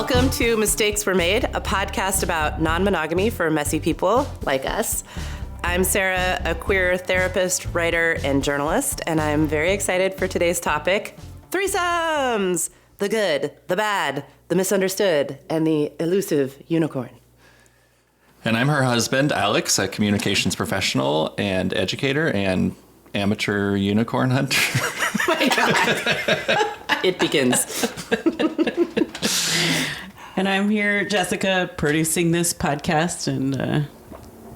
Welcome to Mistakes Were Made, a podcast about non-monogamy for messy people like us. I'm Sarah, a queer therapist, writer, and journalist, and I'm very excited for today's topic, threesomes! The good, the bad, the misunderstood, and the elusive unicorn. And I'm her husband, Alex, a communications professional and educator and amateur unicorn hunter. Oh my God. It begins. And I'm here, Jessica, producing this podcast and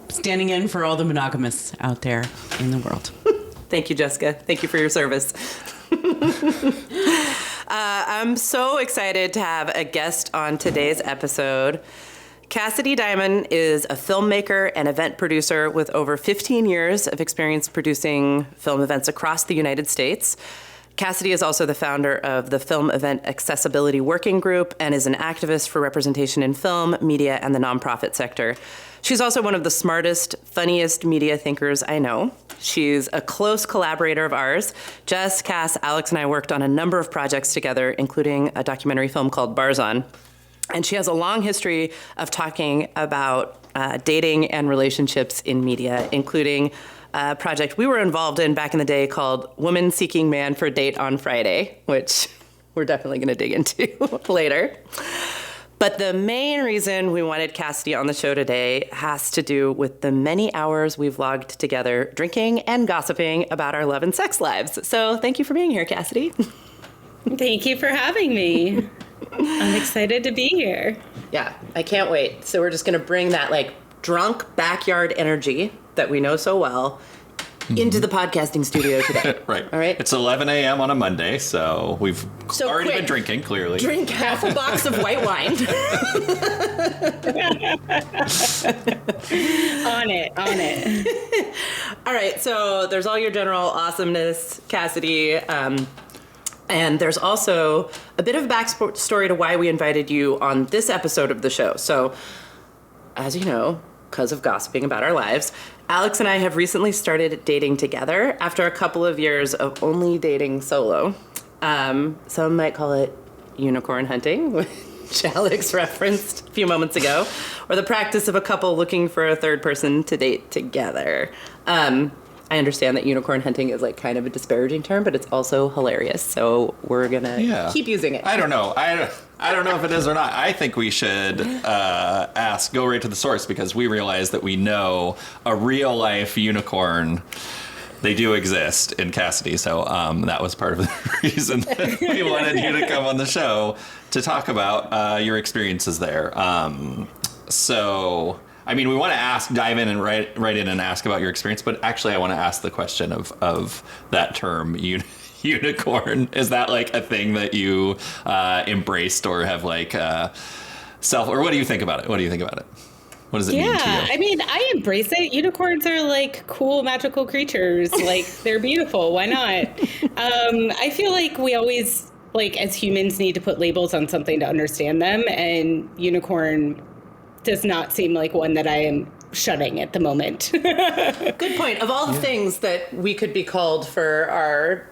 standing in for all the monogamists out there in the world. Thank you, Jessica. Thank you for your service. I'm so excited to have a guest on today's episode. Cassidy Diamond is a filmmaker and event producer with over 15 years of experience producing film events across the United States. Cassidy is also the founder of the Film Event Accessibility Working Group and is an activist for representation in film, media, and the nonprofit sector. She's also one of the smartest, funniest media thinkers I know. She's a close collaborator of ours. Jess, Cass, Alex, and I worked on a number of projects together, including a documentary film called Bars On. And she has a long history of talking about dating and relationships in media, including a project we were involved in back in the day called Woman Seeking Man for Date on Friday, which we're definitely going to dig into later. But the main reason we wanted Cassidy on the show today has to do with the many hours we've logged together drinking and gossiping about our love and sex lives. So thank you for being here, Cassidy. Thank you for having me. I'm excited to be here. Yeah, I can't wait. So we're just going to bring that drunk backyard energy that we know so well into the podcasting studio today. Right. All right. It's 11 a.m. on a Monday, so we've already been drinking, clearly. Drink half a box of white wine. On it. All right, so there's all your general awesomeness, Cassidy. And there's also a bit of a backstory to why we invited you on this episode of the show. So, as you know, because of gossiping about our lives, Alex and I have recently started dating together after a couple of years of only dating solo. Some might call it unicorn hunting, which Alex referenced a few moments ago, or the practice of a couple looking for a third person to date together. I understand that unicorn hunting is kind of a disparaging term, but it's also hilarious. So we're gonna keep using it. I don't know. I don't know if it is or not. I think we should go right to the source, because we realize that we know a real life unicorn. They do exist in Cassidy. So that was part of the reason that we wanted you to come on the show to talk about your experiences there. We want to dive in and right in and ask about your experience, but actually I want to ask the question of that term, unicorn. Is that a thing that you embraced or have or what do you think about it? What does it mean to you? I embrace it. Unicorns are cool, magical creatures. They're beautiful. Why not? I feel like we always, as humans, need to put labels on something to understand them, and unicorn does not seem like one that I am shunning at the moment. Good point. Of all the things that we could be called for our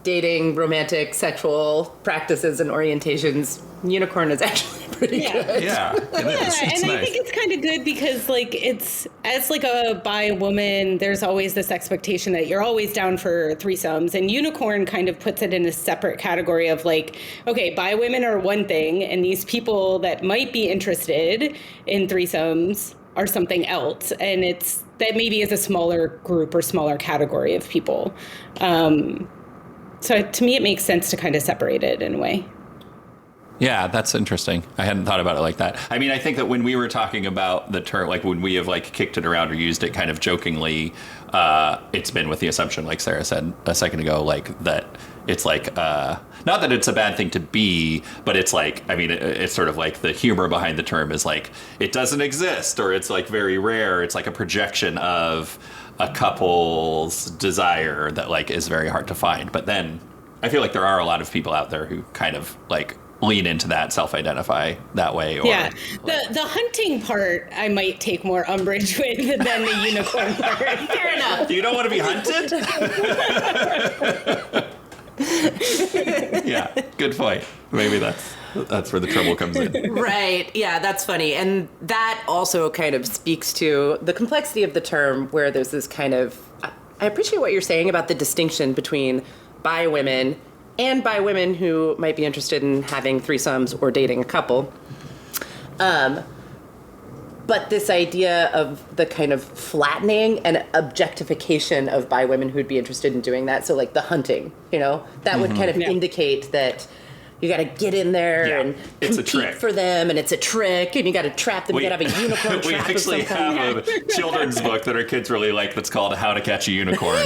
dating, romantic, sexual practices and orientations, unicorn is actually pretty good. Yeah, it is. And nice. I think it's kind of good because it's, as a bi woman, there's always this expectation that you're always down for threesomes, and unicorn kind of puts it in a separate category of okay, bi women are one thing, and these people that might be interested in threesomes are something else, and that maybe is a smaller group or smaller category of people. So to me, it makes sense to kind of separate it in a way. Yeah, that's interesting. I hadn't thought about it like that. I think that when we were talking about the term, when we have kicked it around or used it kind of jokingly, it's been with the assumption, like Sarah said a second ago, that it's not that it's a bad thing to be, but it's it's sort of the humor behind the term is it doesn't exist, or it's very rare. It's a projection of a couple's desire that is very hard to find. But then I feel there are a lot of people out there who kind of lean into that, self-identify that way. Or, the hunting part I might take more umbrage with than the unicorn part. Fair enough. You don't want to be hunted? Yeah, good point. Maybe that's That's where the trouble comes in. Right. Yeah, that's funny. And that also kind of speaks to the complexity of the term, where there's this kind of, I appreciate what you're saying about the distinction between bi women and bi women who might be interested in having threesomes or dating a couple. But this idea of the kind of flattening and objectification of bi women who'd be interested in doing that. So like the hunting, that would kind of indicate that you got to get in there and it's a compete trick for them, and it's a trick, and you got to trap them. You got to have a unicorn we trap of some actually kind. have a children's book that our kids really like that's called How to Catch a Unicorn.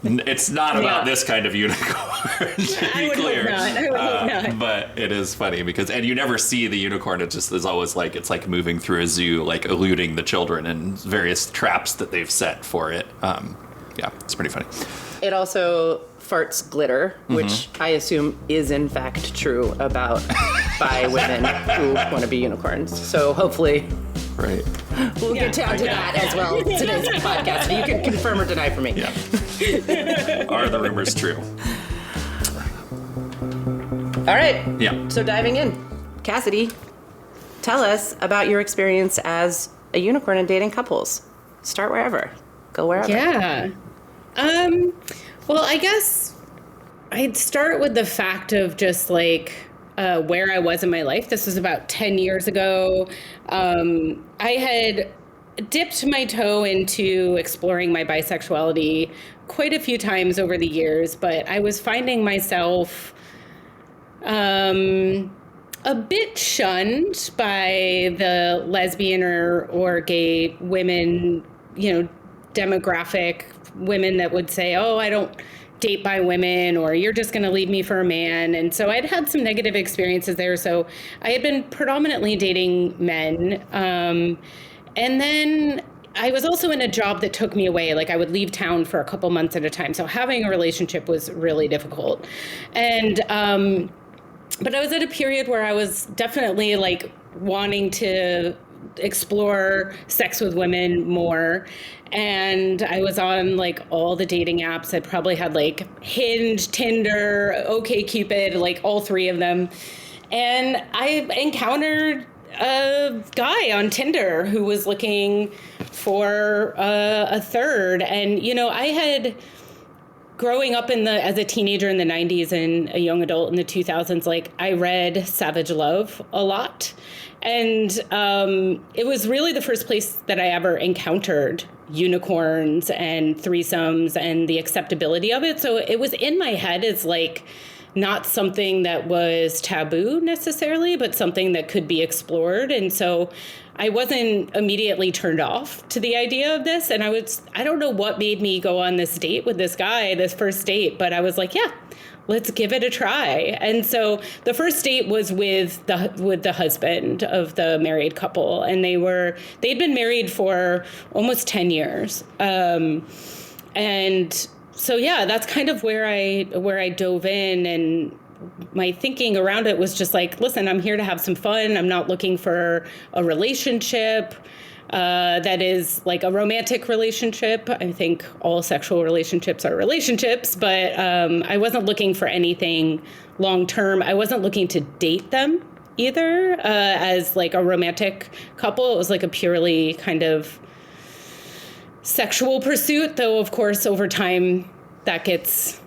It's not about this kind of unicorn, to be clear. I would hope not. But it is funny and you never see the unicorn. It just is always like, it's like moving through a zoo, like eluding the children and various traps that they've set for it. Yeah, it's pretty funny. It also farts glitter, which I assume is in fact true about bi women who want to be unicorns. So hopefully Right. we'll get down to that as well in today's podcast. You can confirm or deny for me. Yeah. Are the rumors true? All right. Yeah. So diving in, Cassidy, tell us about your experience as a unicorn and dating couples. Start wherever. Go wherever. Yeah. Well, I guess I'd start with the fact of just like where I was in my life. This was about 10 years ago. I had dipped my toe into exploring my bisexuality quite a few times over the years, but I was finding myself a bit shunned by the lesbian or gay women, demographic women that would say, oh, I don't date by women, or you're just going to leave me for a man. And so I'd had some negative experiences there. So I had been predominantly dating men. And then I was also in a job that took me away. Like I would leave town for a couple months at a time. So having a relationship was really difficult. And, but I was at a period where I was definitely like wanting to explore sex with women more. And I was on like all the dating apps. I probably had like Hinge, Tinder, OkCupid, like all three of them. And I encountered a guy on Tinder who was looking for a third. And, I had growing up as a teenager in the 90s and a young adult in the 2000s, like I read Savage Love a lot. And it was really the first place that I ever encountered unicorns and threesomes and the acceptability of it. So it was in my head as like not something that was taboo necessarily, but something that could be explored. And so I wasn't immediately turned off to the idea of this. And I don't know what made me go on this date with this guy, this first date, but I was like, yeah, let's give it a try. And so the first date was with the husband of the married couple, and they'd been married for almost 10 years. And so yeah, that's kind of where I dove in, and my thinking around it was just like, listen, I'm here to have some fun. I'm not looking for a relationship that is like a romantic relationship. I think all sexual relationships are relationships, but I wasn't looking for anything long term. I wasn't looking to date them either as like a romantic couple. It was like a purely kind of sexual pursuit, though, of course, over time that gets,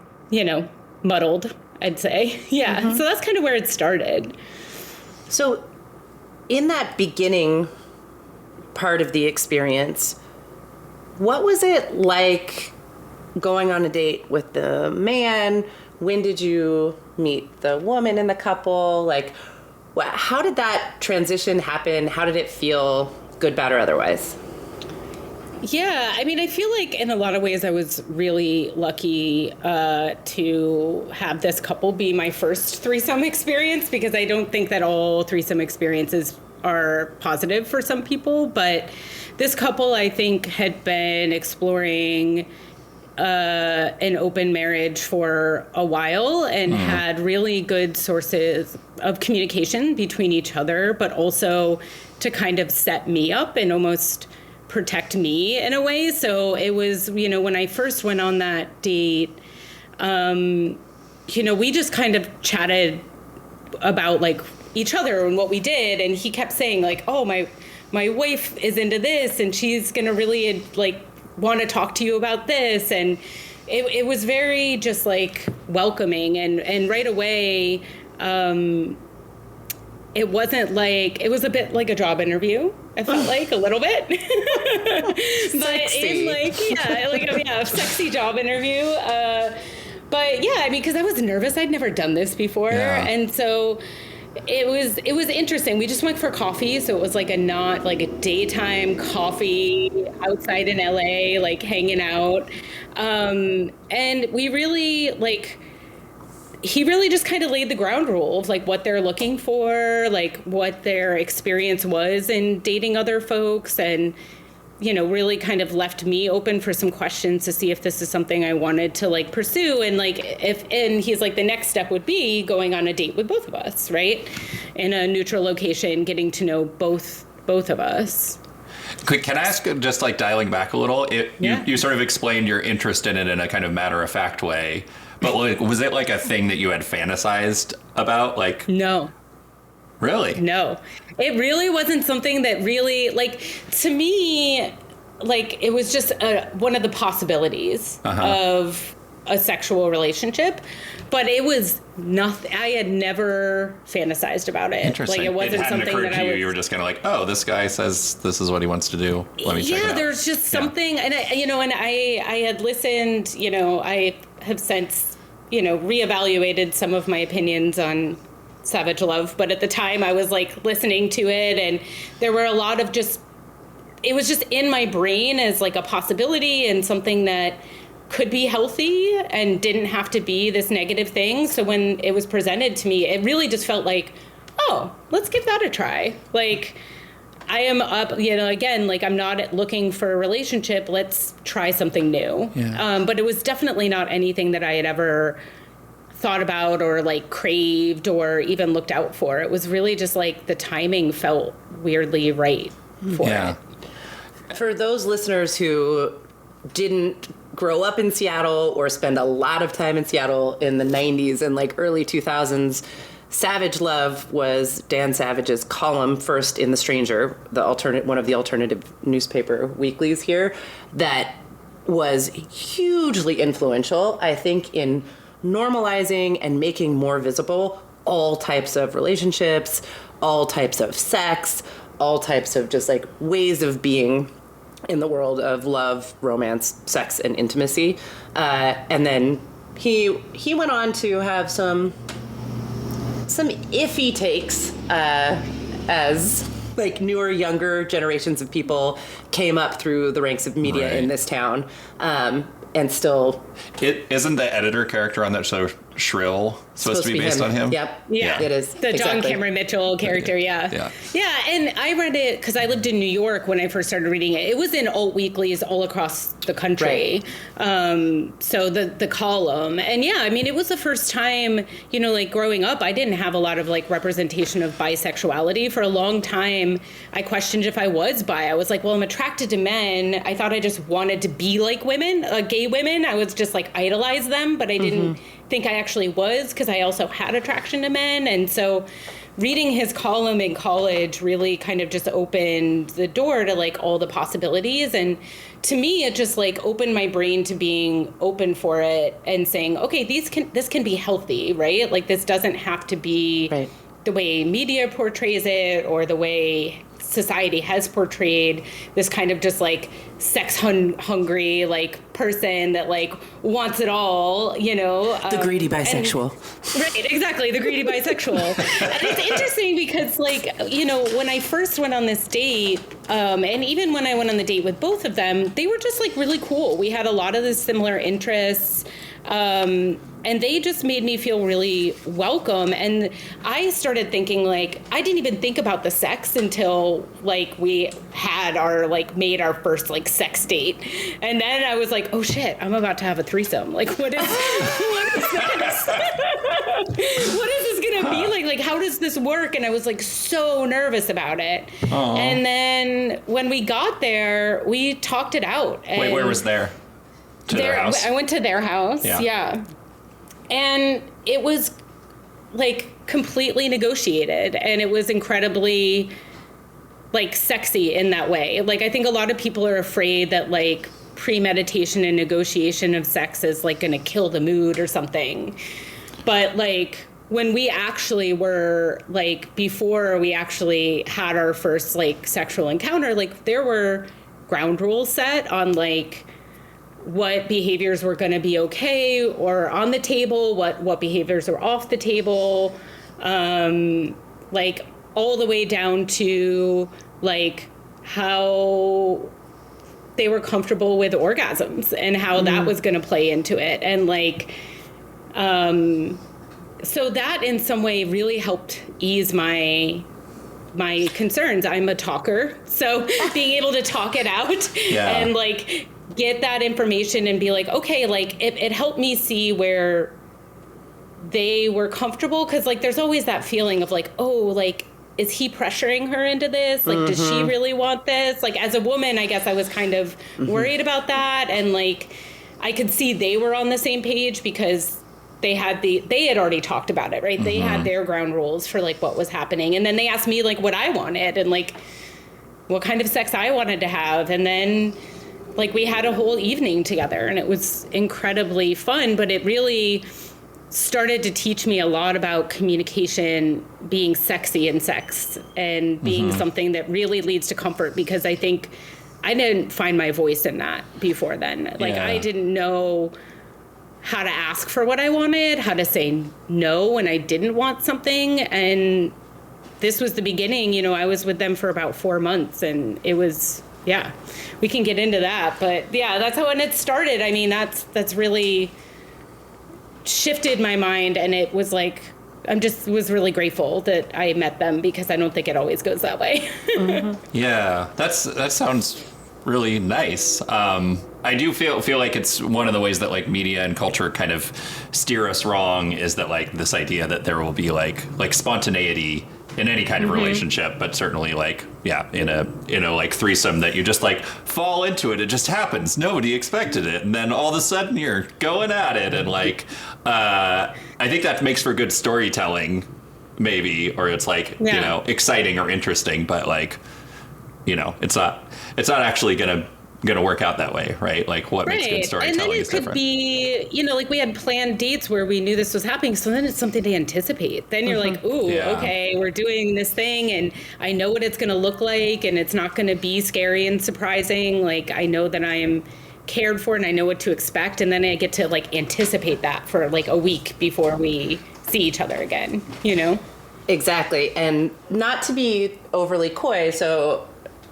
muddled, I'd say. Yeah. Mm-hmm. So that's kind of where it started. So in that beginning part of the experience, what was it like going on a date with the man? When did you meet the woman in the couple? Like, how did that transition happen? How did it feel, good, bad, or otherwise? Yeah, I mean, I feel like in a lot of ways I was really lucky to have this couple be my first threesome experience, because I don't think that all threesome experiences are positive for some people. But this couple, I think, had been exploring an open marriage for a while and had really good sources of communication between each other, but also to kind of set me up and almost protect me in a way. So it was, when I first went on that date, we just kind of chatted about like each other and what we did, and he kept saying like, oh, my wife is into this and she's gonna really like want to talk to you about this, and it was very just like welcoming, and right away it wasn't like, it was a bit like a job interview. I felt like a little bit, but in like, a sexy job interview. But yeah, I mean, because I was nervous. I'd never done this before. Yeah. And so it was interesting. We just went for coffee. So it was like not like a daytime coffee outside in LA, like hanging out. And we really like, he really just kind of laid the ground rules, like what they're looking for, like what their experience was in dating other folks, and, you know, really kind of left me open for some questions to see if this is something I wanted to like pursue. And like, and he's like, the next step would be going on a date with both of us, right? In a neutral location, getting to know both of us. Can I ask, just like dialing back a little, you sort of explained your interest in it in a kind of matter-of-fact way, but like, was it like a thing that you had fantasized about? Like, no. Really? No. It really wasn't something that really, like, to me, like, it was just one of the possibilities of a sexual relationship, but it was nothing. I had never fantasized about it. Interesting. Like, it wasn't something that I you were just kind of like, oh, this guy says this is what he wants to do. Let me check it out. There's just something, and I had listened, I have since, reevaluated some of my opinions on Savage Love, but at the time I was like listening to it, and there were a lot of it was just in my brain as like a possibility and something that could be healthy and didn't have to be this negative thing. So when it was presented to me, it really just felt like, oh, let's give that a try. Like, I am up, again, like, I'm not looking for a relationship. Let's try something new. Yeah. But it was definitely not anything that I had ever thought about or like craved or even looked out for. It was really just like the timing felt weirdly right for it. For those listeners who didn't grow up in Seattle or spend a lot of time in Seattle in the 90s and like early 2000s, Savage Love was Dan Savage's column first in The Stranger, one of the alternative newspaper weeklies here, that was hugely influential, I think, in normalizing and making more visible all types of relationships, all types of sex, all types of just like ways of being in the world of love, romance, sex, and intimacy. And then he went on to have some iffy takes as like newer, younger generations of people came up through the ranks of media in this town. And still... Isn't the editor character on that show, Shrill, supposed to be based on him? Yep. Yeah. It is. The John Cameron Mitchell character, yeah, and I read it because I lived in New York when I first started reading it. It was in alt weeklies all across the country. Right. So the column. And yeah, I mean, it was the first time, like growing up, I didn't have a lot of like representation of bisexuality. For a long time, I questioned if I was bi. I was like, well, I'm attracted to men. I thought I just wanted to be like women, gay women. I was just like idolize them, but I didn't think I actually was, because I also had attraction to men. And so reading his column in college really kind of just opened the door to like all the possibilities. And to me, it just like opened my brain to being open for it and saying, okay, this can be healthy, right? Like, this doesn't have to be the way media portrays it or the way society has portrayed this kind of just like sex hungry like person that like wants it all, the greedy bisexual. Right, exactly, the greedy bisexual. And it's interesting because like, when I first went on this date, and even when I went on the date with both of them, they were just like really cool. We had a lot of the similar interests. And they just made me feel really welcome. And I started thinking like, I didn't even think about the sex until like we had made our first like sex date. And then I was like, oh shit, I'm about to have a threesome. Like, what is this? What is this gonna be like? Like, how does this work? And I was like so nervous about it. Aww. And then when we got there, we talked it out. Wait, where was there? To their house? I went to their house. Yeah. And it was like completely negotiated, and it was incredibly like sexy in that way. Like I think a lot of people are afraid that like premeditation and negotiation of sex is like going to kill the mood or something. But like when we actually were like, before we actually had our first like sexual encounter, like there were ground rules set on like what behaviors were going to be okay or on the table, what behaviors were off the table, like all the way down to like how they were comfortable with orgasms and how that was going to play into it. And like, so that in some way really helped ease my concerns. I'm a talker, so being able to talk it out and like get that information and be like, okay, like it helped me see where they were comfortable. Cause like, there's always that feeling of like, oh, like, is he pressuring her into this? Like, does she really want this? Like, as a woman, I guess I was kind of worried about that. And like, I could see they were on the same page because they had already talked about it, right? They had their ground rules for like what was happening. And then they asked me like what I wanted and like what kind of sex I wanted to have. And then like we had a whole evening together and it was incredibly fun, but it really started to teach me a lot about communication being sexy in sex and being something that really leads to comfort, because I think I didn't find my voice in that before then. Like I didn't know how to ask for what I wanted, how to say no when I didn't want something. And this was the beginning. You know, I was with them for about 4 months and it was, we can get into that. But yeah, that's how it started. I mean, that's really shifted my mind. And it was like, was really grateful that I met them, because I don't think it always goes that way. Yeah, that sounds really nice. I do feel like it's one of the ways that like media and culture kind of steer us wrong, is that like this idea that there will be like spontaneity in any kind of relationship, but certainly like in a like threesome, that you just like fall into it. It just happens. Nobody expected it, and then all of a sudden you're going at it, and like I think that makes for good storytelling, maybe, or it's like you know, exciting or interesting, but like, you know, it's not actually gonna work out that way, right? Like what makes good storytelling is different. And then it could be, you know, like we had planned dates where we knew this was happening, so then it's something to anticipate. Then you're like, ooh, okay, we're doing this thing and I know what it's gonna look like, and it's not gonna be scary and surprising. Like I know that I am cared for and I know what to expect, and then I get to like anticipate that for like a week before we see each other again, you know? Exactly. And not to be overly coy, so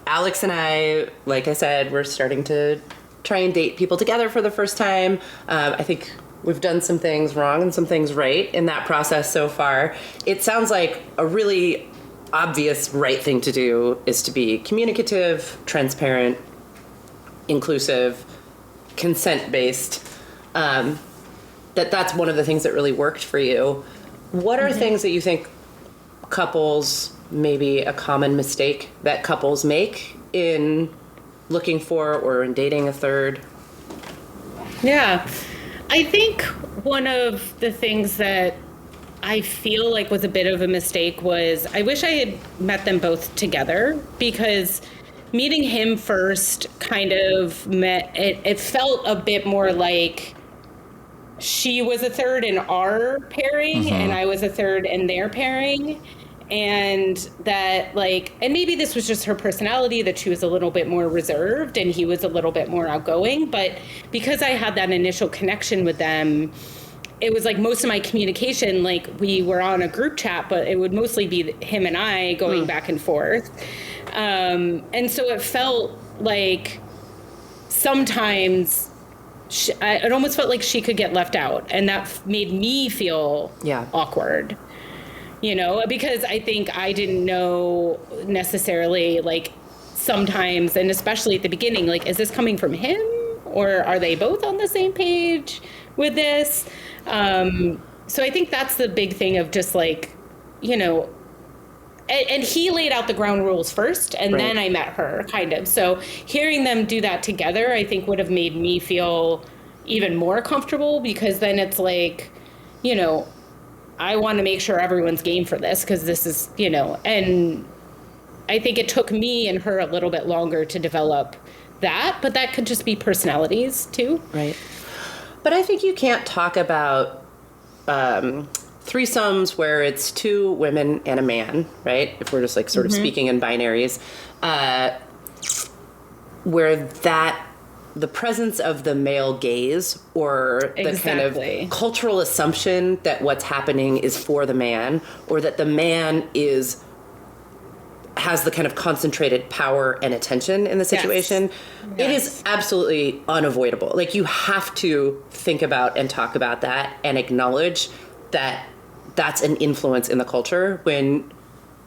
Alex and I, like I said, we're starting to try and date people together for the first time. I think we've done some things wrong and some things right in that process so far. It sounds like a really obvious right thing to do is to be communicative, transparent, inclusive, consent-based. That's one of the things that really worked for you. What are things that you think couples, maybe a common mistake that couples make in looking for or in dating a third? Yeah, I think one of the things that I feel like was a bit of a mistake was I wish I had met them both together, because meeting him first kind of it felt a bit more like she was a third in our pairing and I was a third in their pairing. And that like, and maybe this was just her personality, that she was a little bit more reserved and he was a little bit more outgoing. But because I had that initial connection with them, it was like most of my communication, like we were on a group chat, but it would mostly be him and I going back and forth. And so it felt like sometimes it almost felt like she could get left out, and that made me feel awkward. You know, because I think I didn't know necessarily, like, sometimes, and especially at the beginning, like, is this coming from him, or are they both on the same page with this? So I think that's the big thing of just, like, you know, and he laid out the ground rules first, and then I met her, kind of. So hearing them do that together, I think would have made me feel even more comfortable, because then it's like, you know, I want to make sure everyone's game for this because this is, and I think it took me and her a little bit longer to develop that, but that could just be personalities too. Right. But I think you can't talk about threesomes where it's 2 women and a man, right? If we're just like sort of speaking in binaries, where the presence of the male gaze or the kind of cultural assumption that what's happening is for the man, or that the man has the kind of concentrated power and attention in the situation, it is absolutely unavoidable. Like, you have to think about and talk about that and acknowledge that that's an influence in the culture when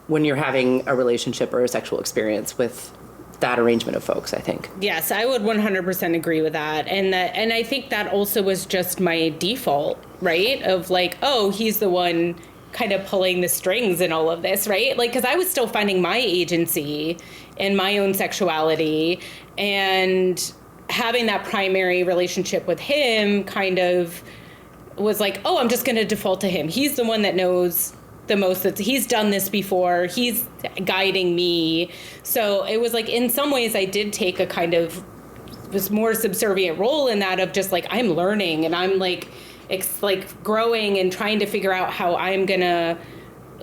you're having a relationship or a sexual experience with that arrangement of folks, I think. Yes, I would 100% agree with that. And I think that also was just my default, right? Of like, oh, he's the one kind of pulling the strings in all of this, right? Like, because I was still finding my agency in my own sexuality, and having that primary relationship with him kind of was like, oh, I'm just going to default to him. He's the one that knows the most. He's done this before. He's guiding me. So it was like, in some ways I did take a kind of was more subservient role in that, of just like, I'm learning and I'm like growing and trying to figure out how I'm gonna,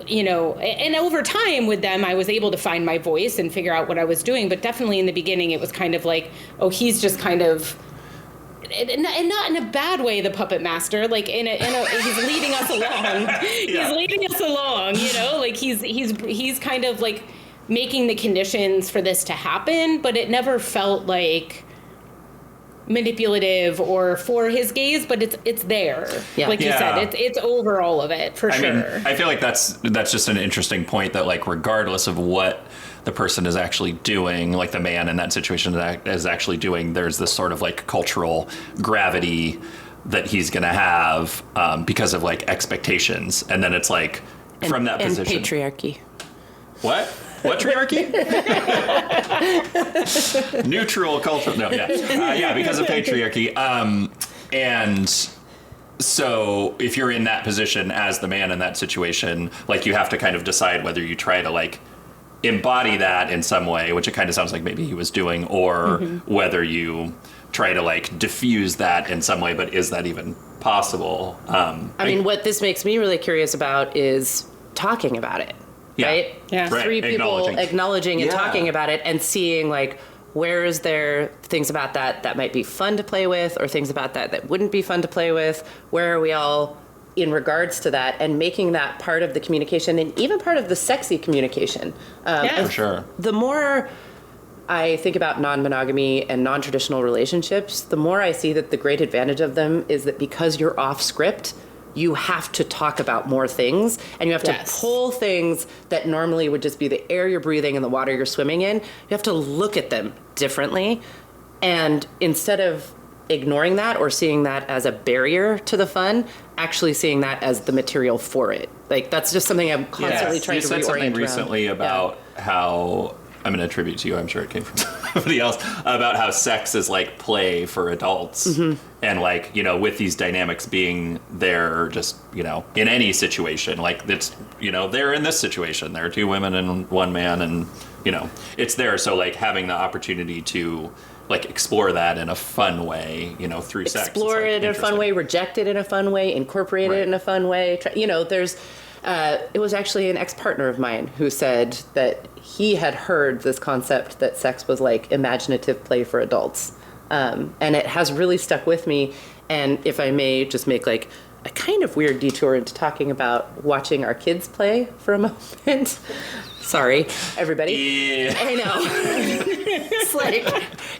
and over time with them, I was able to find my voice and figure out what I was doing. But definitely in the beginning, it was kind of like, oh, he's just kind of, and not in a bad way, the puppet master, like in a he's leading us along. He's leading us along, like he's kind of like making the conditions for this to happen, but it never felt like manipulative or for his gaze, but it's there. Like you said, it's over all of it for sure. Mean, I feel like that's just an interesting point, that like regardless of what the person is actually doing, like the man in that situation is actually doing, there's this sort of like cultural gravity that he's going to have because of like expectations. And then it's like from that position. And patriarchy. What? What triarchy? Neutral culture. No, because of patriarchy. And so if you're in that position as the man in that situation, like you have to kind of decide whether you try to like embody that in some way, which it kind of sounds like maybe he was doing, or whether you try to like diffuse that in some way, but is that even possible? I mean, what this makes me really curious about is talking about it. Right? Yeah. Right. 3 people acknowledging and talking about it, and seeing like, where is there things about that might be fun to play with, or things about that wouldn't be fun to play with? Where are we all in regards to that, and making that part of the communication, and even part of the sexy communication. For sure. The more I think about non-monogamy and non-traditional relationships, the more I see that the great advantage of them is that because you're off script, you have to talk about more things, and you have to pull things that normally would just be the air you're breathing and the water you're swimming in. You have to look at them differently. And instead of ignoring that or seeing that as a barrier to the fun, actually seeing that as the material for it. Like, that's just something I'm constantly trying to reorient around. You said something recently about how, I'm going to attribute to you, I'm sure it came from somebody else, about how sex is like play for adults. And like, with these dynamics being there just, in any situation, like it's, they're in this situation, there are 2 women and 1 man, and, it's there. So like having the opportunity to like explore that in a fun way, through sex. Explore it in a fun way, reject it in a fun way, incorporate it in a fun way. There's, it was actually an ex-partner of mine who said that he had heard this concept that sex was like imaginative play for adults. And it has really stuck with me. And if I may just make like a kind of weird detour into talking about watching our kids play for a moment. Sorry, everybody. Yeah. I know. It's like,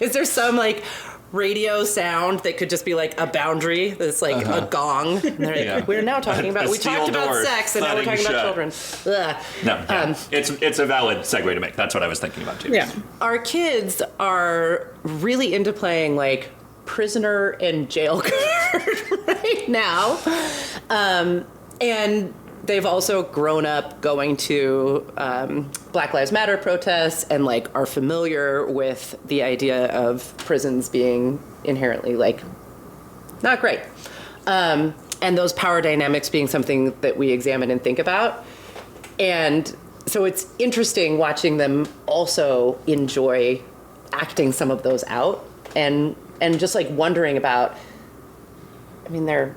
is there some like radio sound that could just be like a boundary that's like a gong? And they're like, we're now talking about, we talked about sex and now we're talking about children. Ugh. No, it's a valid segue to make. That's what I was thinking about too. Yeah. Our kids are really into playing like prisoner and jail card right now. And they've also grown up going to Black Lives Matter protests, and like are familiar with the idea of prisons being inherently like not great. and those power dynamics being something that we examine and think about. And so it's interesting watching them also enjoy acting some of those out and just like wondering about, I mean, they're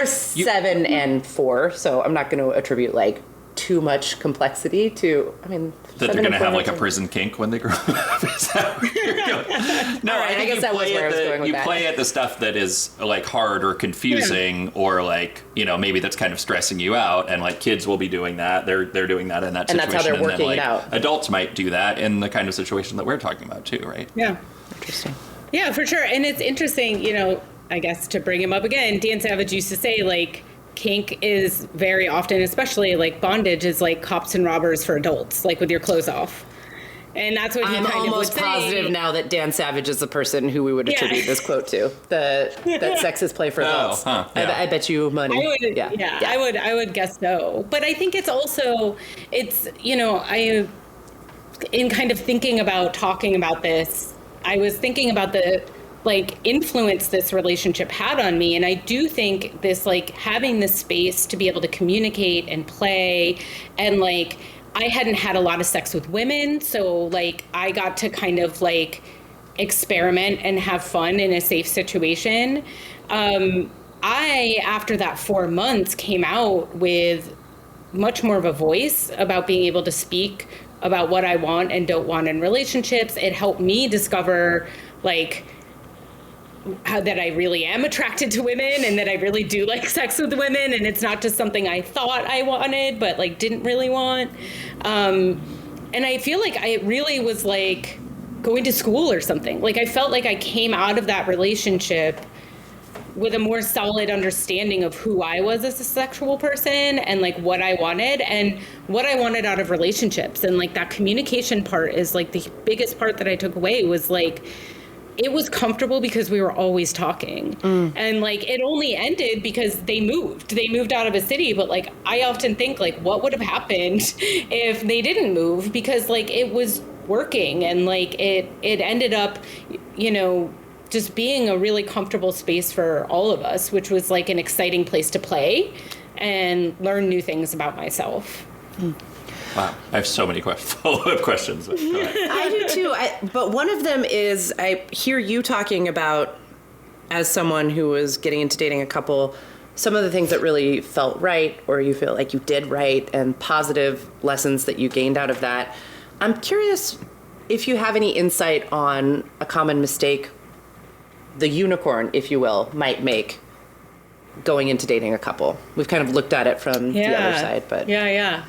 7 and 4, so I'm not going to attribute like too much complexity to, I mean, that they're going to have like a prison kink when they grow up. Is that where you're going? No, right, I guess that was where I was going with that. You play at the stuff that is like hard or confusing or like, you know, maybe that's kind of stressing you out, and like kids will be doing that. They're doing that in that situation. And that's how they're working then, like, it out. Adults might do that in the kind of situation that we're talking about too, right? Yeah. Interesting. Yeah, for sure. And it's interesting, you know, I guess to bring him up again, Dan Savage used to say, like, kink is very often, especially like bondage, is like cops and robbers for adults, like with your clothes off. And that's what he I'm kind of would almost say. positive now that Dan Savage is the person who we would attribute this quote to. That sex is play for adults. Yeah. I bet you money. I would guess so. But I think it's also, it's, you know, in kind of thinking about talking about this, I was thinking about the like influence this relationship had on me. And I do think this, like having this space to be able to communicate and play, and like, I hadn't had a lot of sex with women. So like I got to kind of like experiment and have fun in a safe situation. I, after that 4 months, came out with much more of a voice about being able to speak about what I want and don't want in relationships. It helped me discover like how that I really am attracted to women and that I really do like sex with women, and it's not just something I thought I wanted but like didn't really want. And I feel like I really was like going to school or something. Like I felt like I came out of that relationship with a more solid understanding of who I was as a sexual person and like what I wanted out of relationships. And like that communication part is like the biggest part that I took away, was like it was comfortable because we were always talking. And like it only ended because they moved out of a city. But like I often think like what would have happened if they didn't move, because like it was working, and like it ended up, you know, just being a really comfortable space for all of us, which was like an exciting place to play and learn new things about myself. Wow, I have so many follow-up questions. Go ahead. I do too. But one of them is, I hear you talking about, as someone who was getting into dating a couple, some of the things that really felt right, or you feel like you did right, and positive lessons that you gained out of that. I'm curious if you have any insight on a common mistake the unicorn, if you will, might make going into dating a couple. We've kind of looked at it from the other side, but yeah.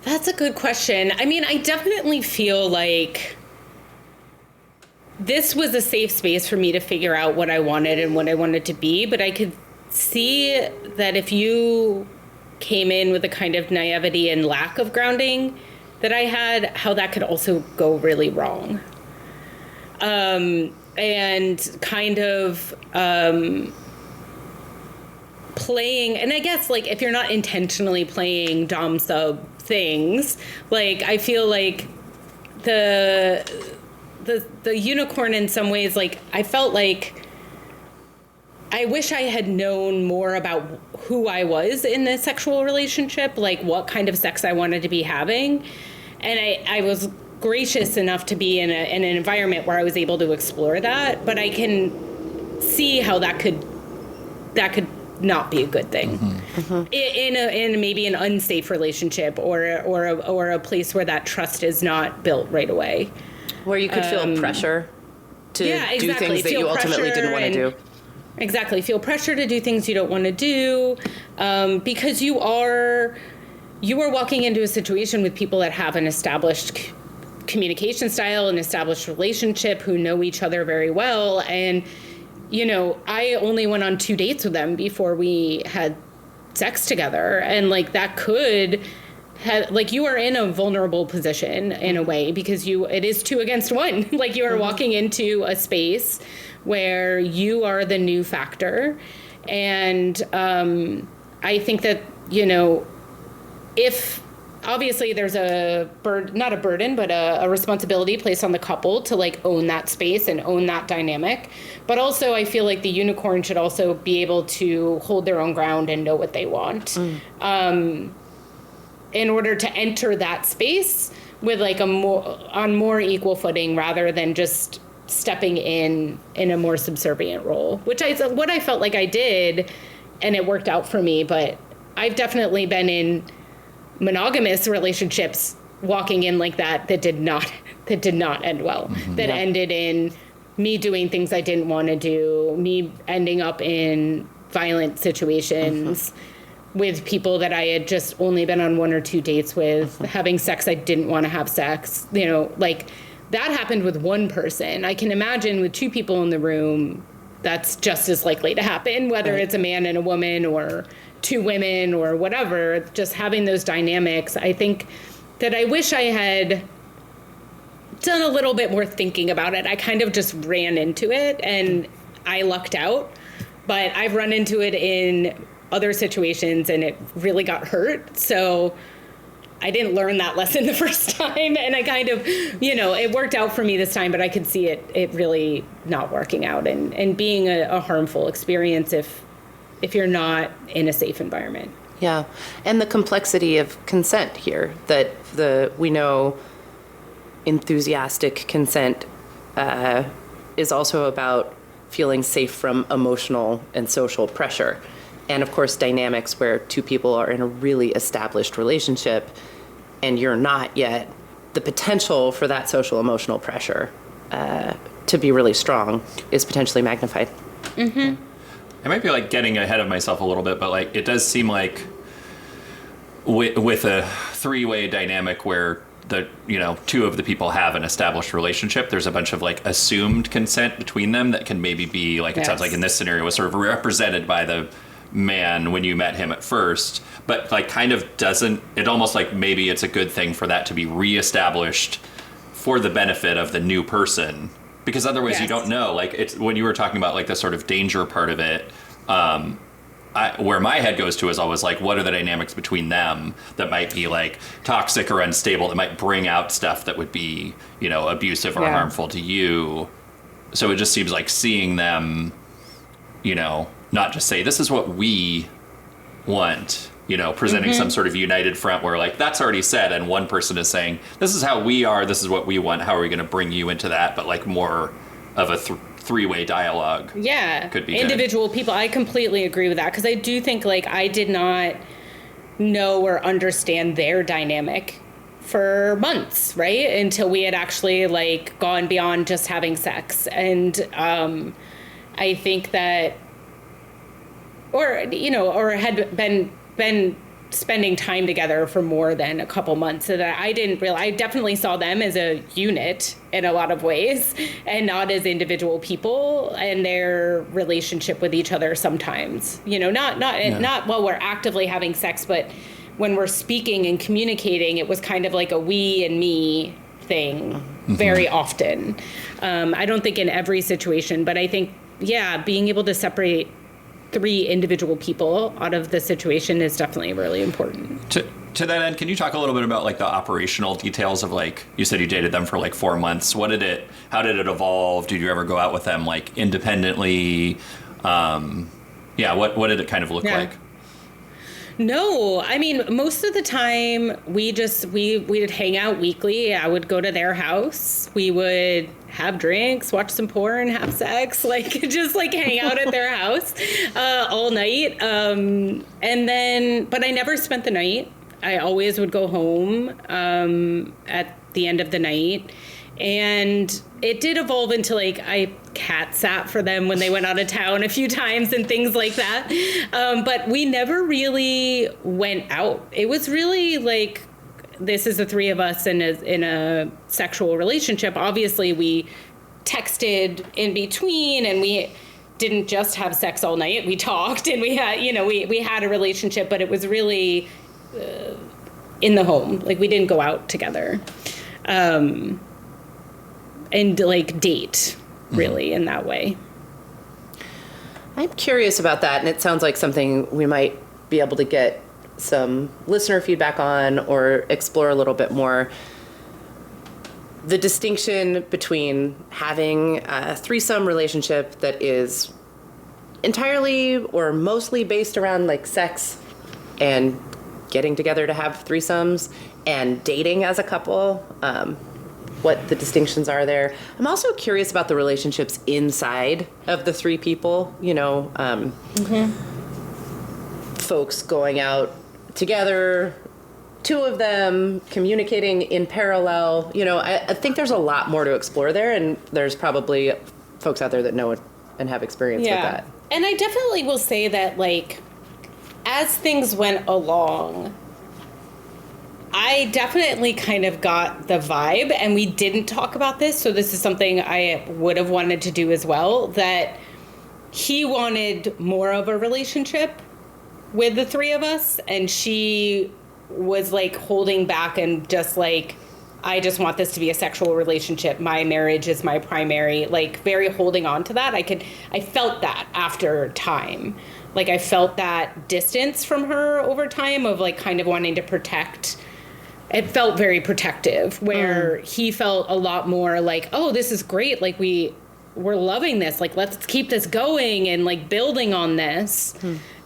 That's a good question. I mean, I definitely feel like this was a safe space for me to figure out what I wanted and what I wanted to be, but I could see that if you came in with a kind of naivety and lack of grounding that I had, how that could also go really wrong. And kind of playing, and I guess like if you're not intentionally playing dom sub things, like I feel like the unicorn in some ways, like I felt like I wish I had known more about who I was in a sexual relationship, like what kind of sex I wanted to be having. And I was gracious enough to be in an environment where I was able to explore that, but I can see how that could not be a good thing. In maybe an unsafe relationship or a place where that trust is not built right away, where you could feel pressure to do things that you ultimately didn't want to do. Exactly, feel pressure to do things you don't want to do, because you are walking into a situation with people that have an established communication style, an established relationship, who know each other very well. And you know, I only went on 2 dates with them before we had sex together. And like that could have, like, you are in a vulnerable position in a way, because it is 2 against 1. Like you are walking into a space where you are the new factor. And I think that, you know, if obviously there's not a burden, but a responsibility placed on the couple to like own that space and own that dynamic. But also I feel like the unicorn should also be able to hold their own ground and know what they want. In order to enter that space with like on more equal footing rather than just stepping in a more subservient role, what I felt like I did, and it worked out for me. But I've definitely been in monogamous relationships walking in like that did not end well. That ended in me doing things I didn't want to do, me ending up in violent situations with people that I had just only been on 1 or 2 dates with, having sex I didn't want to have sex, like that happened with one person. I can imagine with 2 people in the room, that's just as likely to happen, whether it's a man and a woman or 2 women or whatever. Just having those dynamics, I think that I wish I had done a little bit more thinking about it. I kind of just ran into it and I lucked out, but I've run into it in other situations and it really got hurt. So I didn't learn that lesson the first time, and I kind of, it worked out for me this time, but I could see it really not working out and being a harmful experience if you're not in a safe environment. Yeah. And the complexity of consent here, that we know enthusiastic consent is also about feeling safe from emotional and social pressure. And of course, dynamics where 2 people are in a really established relationship and you're not yet, the potential for that social emotional pressure to be really strong is potentially magnified. I might be like getting ahead of myself a little bit, but like it does seem like with a 3-way dynamic where the 2 of the people have an established relationship, there's a bunch of like assumed consent between them that can maybe be like, it sounds like in this scenario was sort of represented by the man when you met him at first, but like kind of doesn't, it almost like maybe it's a good thing for that to be reestablished for the benefit of the new person, because otherwise you don't know. Like it's when you were talking about like the sort of danger part of it, where my head goes to is always like, what are the dynamics between them that might be like toxic or unstable, that might bring out stuff that would be, abusive or harmful to you. So it just seems like seeing them, not just say, this is what we want, presenting some sort of united front where like that's already said, and one person is saying, this is how we are, this is what we want, how are we going to bring you into that, but like more of a 3-way dialogue. Could be individual people. I completely agree with that, because I do think like I did not know or understand their dynamic for months, right? Until we had actually like gone beyond just having sex. And I think that or had been spending time together for more than a couple months, so that I didn't realize, I definitely saw them as a unit in a lot of ways and not as individual people and their relationship with each other sometimes, not while we're actively having sex, but when we're speaking and communicating, it was kind of like a we and me thing very often. I don't think in every situation, but I think, being able to separate 3 individual people out of the situation is definitely really important. To that end, can you talk a little bit about like the operational details of like, you said you dated them for like 4 months. How did it evolve? Did you ever go out with them like independently? What did it kind of look like? No, I mean, most of the time we would hang out weekly. I would go to their house. We would have drinks, watch some porn, have sex, like just like hang out at their house all night. And then, but I never spent the night. I always would go home at the end of the night. And it did evolve into like I cat sat for them when they went out of town a few times and things like that. But we never really went out. It was really like, this is the 3 of us in a sexual relationship. Obviously, we texted in between, and we didn't just have sex all night. We talked, and we had, we had a relationship, but it was really in the home. Like we didn't go out together. And like date really in that way. I'm curious about that, and it sounds like something we might be able to get some listener feedback on or explore a little bit more the distinction between having a threesome relationship that is entirely or mostly based around like sex and getting together to have threesomes and dating as a couple, what the distinctions are there. I'm also curious about the relationships inside of the three people, folks going out together, two of them communicating in parallel. I think there's a lot more to explore there, and there's probably folks out there that know it and have experience with that. And I definitely will say that, like, as things went along, I definitely kind of got the vibe, and we didn't talk about this, so this is something I would have wanted to do as well, that he wanted more of a relationship with the three of us, and she was like holding back and just like, I just want this to be a sexual relationship. My marriage is my primary, like very holding on to that. I felt that after time. Like I felt that distance from her over time of like kind of wanting to protect. It felt very protective, where he felt a lot more like, oh, this is great. Like we're loving this. Like, let's keep this going and like building on this.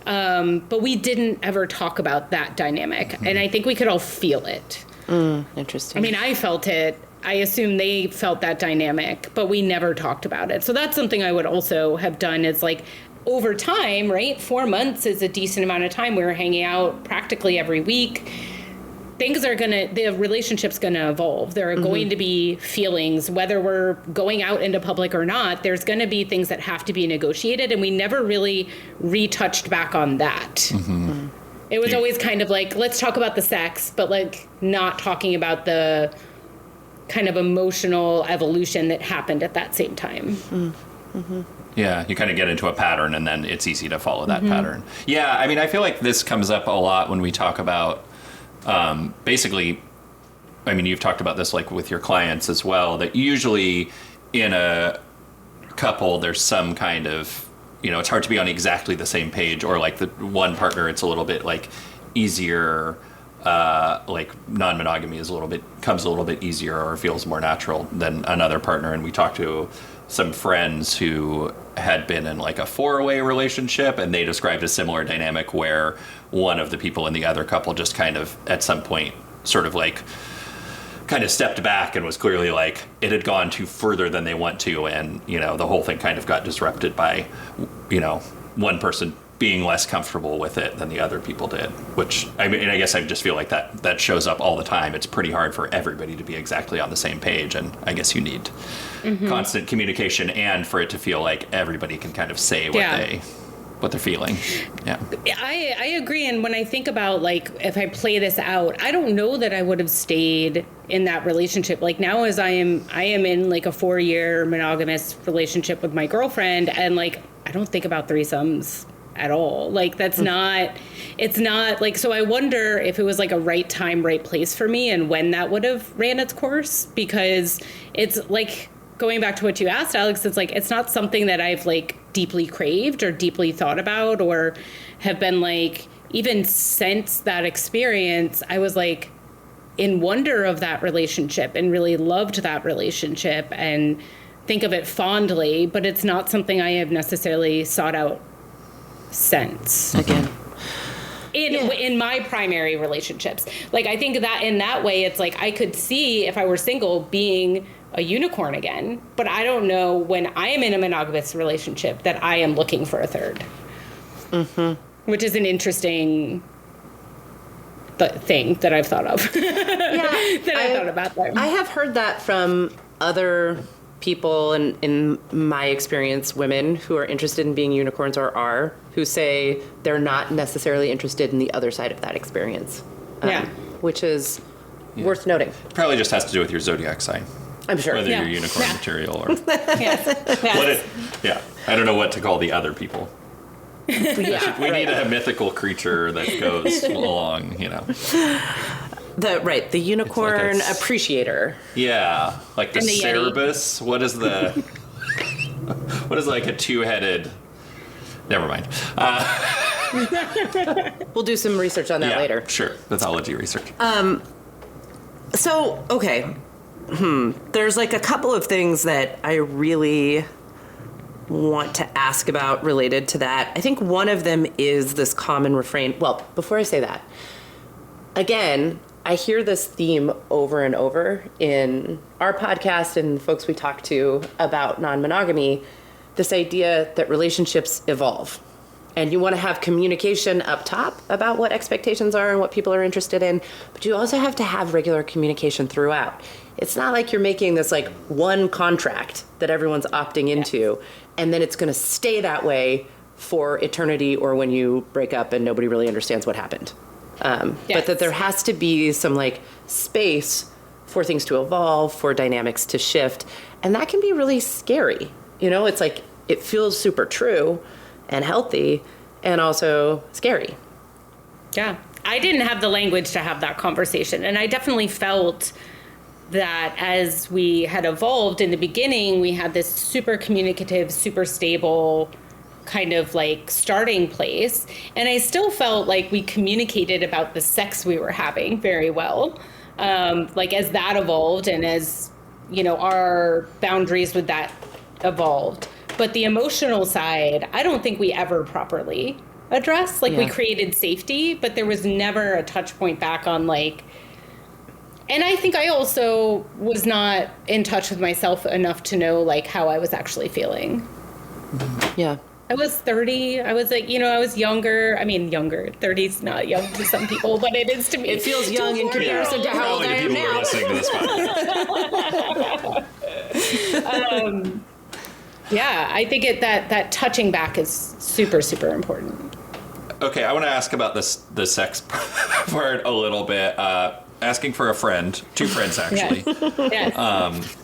But we didn't ever talk about that dynamic. And I think we could all feel it. Interesting. I mean, I felt it. I assume they felt that dynamic, but we never talked about it. So that's something I would also have done, is like over time, right? 4 months is a decent amount of time. We were hanging out practically every week. The relationship's gonna evolve. There are going to be feelings, whether we're going out into public or not, there's gonna be things that have to be negotiated, and we never really retouched back on that. It was always kind of like, let's talk about the sex, but like not talking about the kind of emotional evolution that happened at that same time. Yeah, you kind of get into a pattern, and then it's easy to follow that pattern. Yeah, I mean, I feel like this comes up a lot when we talk about basically, I mean, you've talked about this like with your clients as well, that usually in a couple, there's some kind of, it's hard to be on exactly the same page, or like the one partner, it's a little bit like easier, like non-monogamy comes a little bit easier or feels more natural than another partner. And we talked to some friends who had been in like a 4-way relationship, and they described a similar dynamic where one of the people in the other couple just kind of at some point sort of like kind of stepped back and was clearly like it had gone too further than they want to, and the whole thing kind of got disrupted by one person being less comfortable with it than the other people did, which I mean, I guess I just feel like that shows up all the time. It's pretty hard for everybody to be exactly on the same page, and I guess you need constant communication, and for it to feel like everybody can kind of say what they're feeling. Yeah. I agree. And when I think about like, if I play this out, I don't know that I would have stayed in that relationship. Like now, as I am in like a 4-year monogamous relationship with my girlfriend, and like, I don't think about threesomes at all. Like it's not like, so I wonder if it was like a right time, right place for me, and when that would have ran its course, because it's like, going back to what you asked, Alex, it's like, it's not something that I've like deeply craved or deeply thought about, or have been like, even since that experience, I was like in wonder of that relationship and really loved that relationship and think of it fondly, but it's not something I have necessarily sought out since. Again. In my primary relationships. Like, I think that in that way, it's like, I could see if I were single being a unicorn again, but I don't know when I am in a monogamous relationship that I am looking for a third. Which is an interesting thing that I've thought of. I thought about that. I have heard that from other people, and in my experience, women who are interested in being unicorns or are, who say they're not necessarily interested in the other side of that experience. Which is worth noting. Probably just has to do with your zodiac sign. I'm sure. Whether you're unicorn material or... I don't know what to call the other people. We need a mythical creature that goes along, The unicorn appreciator. Yeah, like the Cerebus. Yeti. What is like a 2-headed... Never mind. We'll do some research on that later. Sure. Pathology research. So, okay. There's like a couple of things that I really want to ask about related to that. I think one of them is this common refrain. Well, before I say that, again, I hear this theme over and over in our podcast and folks we talk to about non-monogamy, this idea that relationships evolve. And you want to have communication up top about what expectations are and what people are interested in, but you also have to have regular communication throughout. It's not like you're making this like one contract that everyone's opting into, and then it's going to stay that way for eternity or when you break up and nobody really understands what happened. But that there has to be some like space for things to evolve, for dynamics to shift. And that can be really scary. You know, it's like, it feels super true and healthy and also scary. Yeah. I didn't have the language to have that conversation. And I definitely felt that as we had evolved in the beginning, we had this super communicative, super stable kind of like starting place. And I still felt like we communicated about the sex we were having very well. Like as that evolved and as, you know, our boundaries with that evolved. But the emotional side, I don't think we ever properly addressed. Like we created safety, but there was never a touch point back on like, and I think I also was not in touch with myself enough to know like how I was actually feeling. Yeah. I was 30. I was like, you know, I was younger. I mean, younger. 30's not young to some people, but it is to me. It feels young in comparison to how old I am now. Listening to this podcast. Yeah, I think that touching back is super, super important. Okay, I want to ask about the sex part a little bit. Asking for a friend, 2 friends actually. Yes.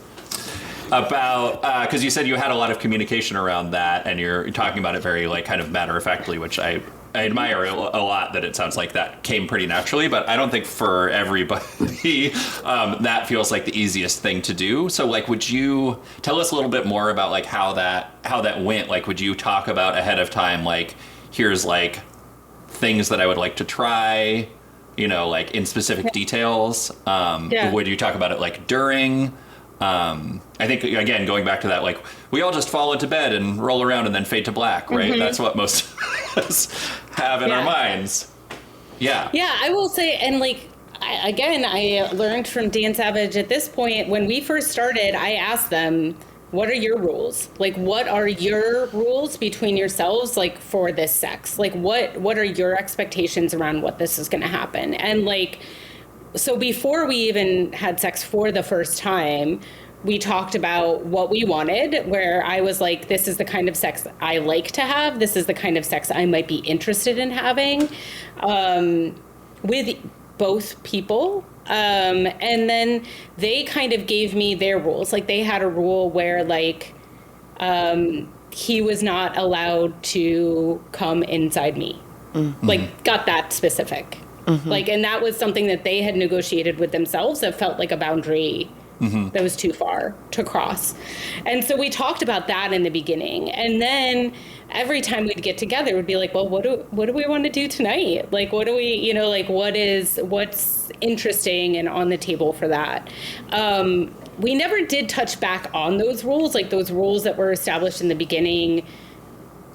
About because you said you had a lot of communication around that, and you're talking about it very like kind of matter of factly, which I admire a lot. That it sounds like that came pretty naturally, but I don't think for everybody that feels like the easiest thing to do. So like, would you tell us a little bit more about like how that went? Like, would you talk about ahead of time like, here's like things that I would like to try, you know, like in specific details? Would you talk about it like during? I think, again, going back to that, like, we all just fall into bed and roll around and then fade to black, right? Mm-hmm. That's what most of us have in our minds. Yeah. Yeah, I will say, and like, I learned from Dan Savage at this point, when we first started, I asked them, what are your rules? Like, what are your rules between yourselves, like, for this sex? Like, what are your expectations around what this is going to happen? And like, so before we even had sex for the first time, we talked about what we wanted, where I was like, this is the kind of sex I like to have. This is the kind of sex I might be interested in having with both people. And then they kind of gave me their rules. Like they had a rule where like he was not allowed to come inside me. Mm-hmm. Like got that specific. Mm-hmm. Like, and that was something that they had negotiated with themselves that felt like a boundary that was too far to cross. And so we talked about that in the beginning. And then every time we'd get together, it would be like, well, what do we want to do tonight? Like, what do we, you know, like what's interesting and on the table for that? We never did touch back on those rules, like those rules that were established in the beginning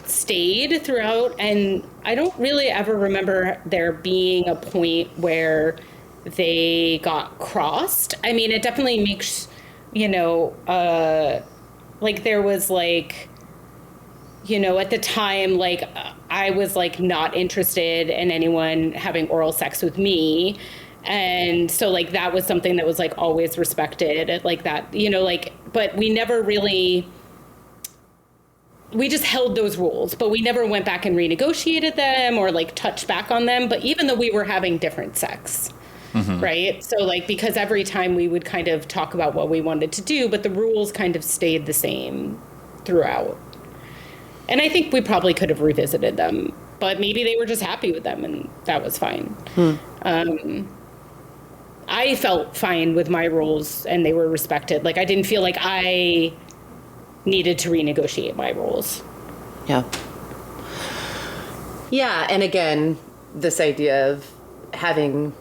stayed throughout, and I don't really ever remember there being a point where they got crossed. I mean, it definitely makes, you know, like there was like, you know, at the time, like I was like not interested in anyone having oral sex with me. And so like that was something that was like always respected, like that, you know, like, but we never really, we just held those rules, but we never went back and renegotiated them or like touched back on them. But even though we were having different sex, right? So like, because every time we would kind of talk about what we wanted to do, but the rules kind of stayed the same throughout. And I think we probably could have revisited them, but maybe they were just happy with them and that was fine. I felt fine with my rules and they were respected. Like I didn't feel like I needed to renegotiate my rules. Yeah. Yeah, and again, this idea of having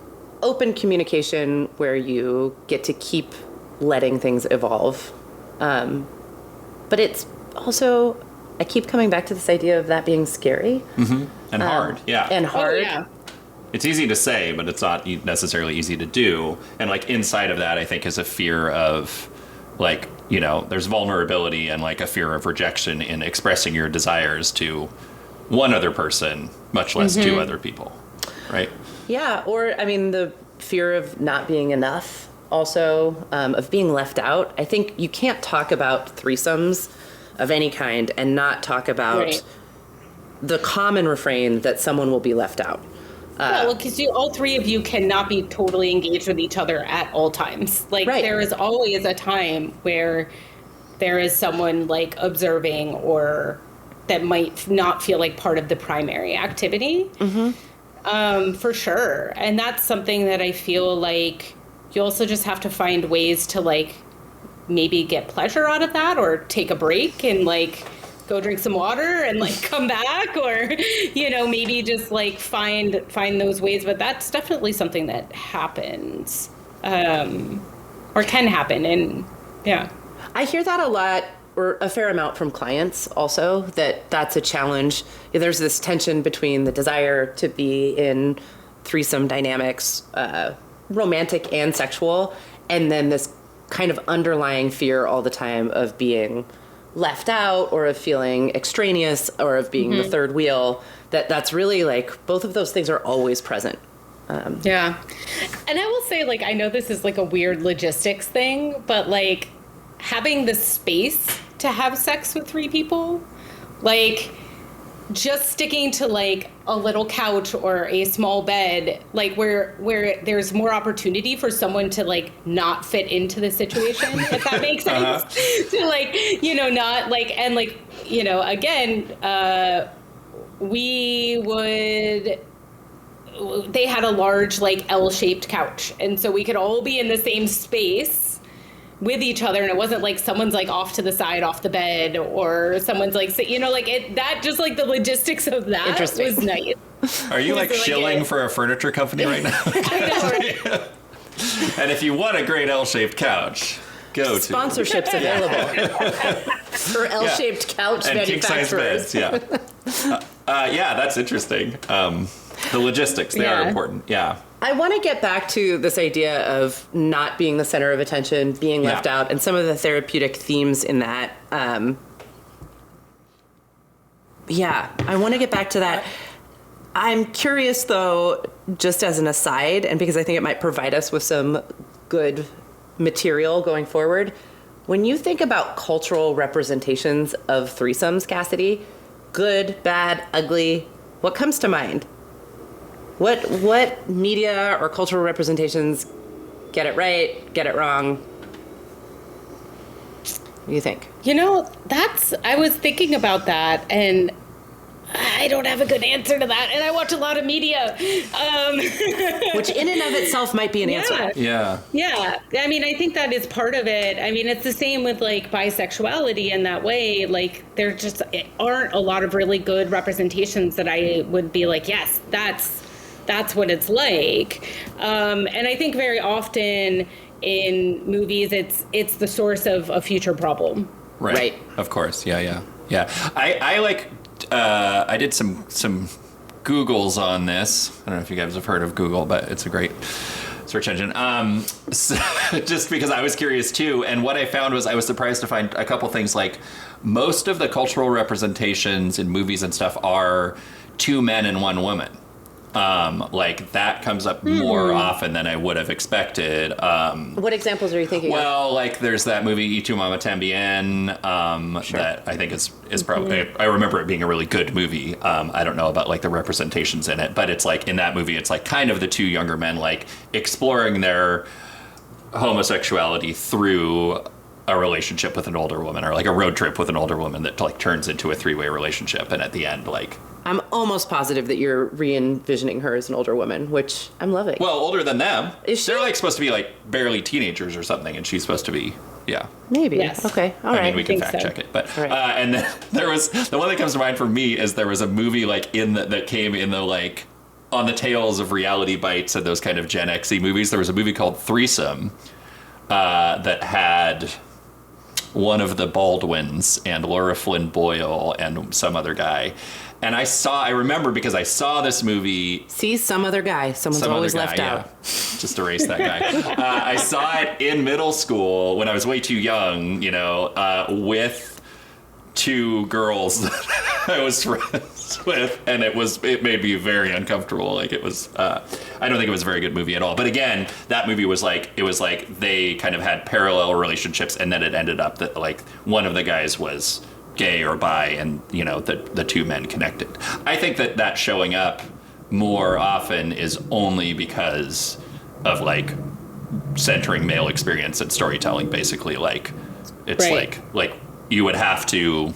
open communication where you get to keep letting things evolve. But it's also, I keep coming back to this idea of that being scary. And hard, yeah. And hard. Oh, yeah. It's easy to say, but it's not necessarily easy to do. And like inside of that, I think is a fear of like, you know, there's vulnerability and like a fear of rejection in expressing your desires to one other person, much less to other people, right? Yeah, or I mean, the fear of not being enough, also, of being left out. I think you can't talk about threesomes of any kind and not talk about the common refrain that someone will be left out. Well, because all three of you cannot be totally engaged with each other at all times. Like, there is always a time where there is someone, like, observing or that might not feel like part of the primary activity. For sure. And that's something that I feel like you also just have to find ways to, like, maybe get pleasure out of that or take a break and, like, go drink some water and like come back, or you know, maybe just like find those ways. But that's definitely something that happens or can happen. And yeah, I hear that a lot, or a fair amount, from clients also, that's a challenge. There's this tension between the desire to be in threesome dynamics, romantic and sexual, and then this kind of underlying fear all the time of being left out, or of feeling extraneous, or of being the third wheel. That's really like, both of those things are always present. Yeah. And I will say, like, I know this is like a weird logistics thing, but like having the space to have sex with three people, like just sticking to like a little couch or a small bed, like where there's more opportunity for someone to like not fit into the situation, if that makes sense. To like, you know, not like, and like, you know, again, they had a large like L-shaped couch, and so we could all be in the same space with each other, and it wasn't like someone's like off to the side off the bed, or someone's like, you know, like it, that just like the logistics of that was nice. Are you like shilling for a furniture company right now? I know. And if you want a great L-shaped couch, go to Sponsorships available for L-shaped couch and manufacturers. king-size beds. Yeah, that's interesting. The logistics, they are important. Yeah. I want to get back to this idea of not being the center of attention, being left out, and some of the therapeutic themes in that. I want to get back to that. I'm curious, though, just as an aside, and because I think it might provide us with some good material going forward, when you think about cultural representations of threesomes, Cassidy, good, bad, ugly, what comes to mind? What media or cultural representations get it right, get it wrong? What do you think? You know, I was thinking about that, and I don't have a good answer to that, and I watch a lot of media. Which in and of itself might be an answer. Yeah. Yeah. I mean, I think that is part of it. I mean, it's the same with like bisexuality in that way. Like, there just aren't a lot of really good representations that I would be like, yes, that's what it's like. And I think very often in movies, it's the source of a future problem. Right. Of course. Yeah. I like, I did some Googles on this. I don't know if you guys have heard of Google, but it's a great search engine. So, just because I was curious too. And what I found was I was surprised to find a couple things, like most of the cultural representations in movies and stuff are two men and one woman. Like that comes up more often than I would have expected. What examples are you thinking of? Well, like there's that movie Y Tu Mama Tambien, that I think is probably, I remember it being a really good movie. I don't know about like the representations in it, but it's like in that movie, it's like kind of the two younger men like exploring their homosexuality through a relationship with an older woman, or like a road trip with an older woman that like turns into a three-way relationship. And at the end, like, I'm almost positive that you're re-envisioning her as an older woman, which I'm loving. well, older than them. Is she? They're like supposed to be like barely teenagers or something, and she's supposed to be Yeah. Maybe. Yes. Okay. All I right. mean, we can think fact so. check it, but Right. and then there was the one that comes to mind for me is there was a movie like that came in the like on the tails of Reality Bites and those kind of Gen X-y movies. There was a movie called Threesome that had one of the Baldwins and Laura Flynn Boyle and some other guy. And I remember because I saw this movie. See, some other guy. Someone's always left out. Just erase that guy. I saw it in middle school when I was way too young, with two girls that I was friends with, and it made me very uncomfortable. Like it was, I don't think it was a very good movie at all. But again, that movie was like they kind of had parallel relationships, and then it ended up that like one of the guys was gay or bi, and the two men connected. I think that showing up more often is only because of like centering male experience and storytelling. Basically, like it's Right. like you would have to.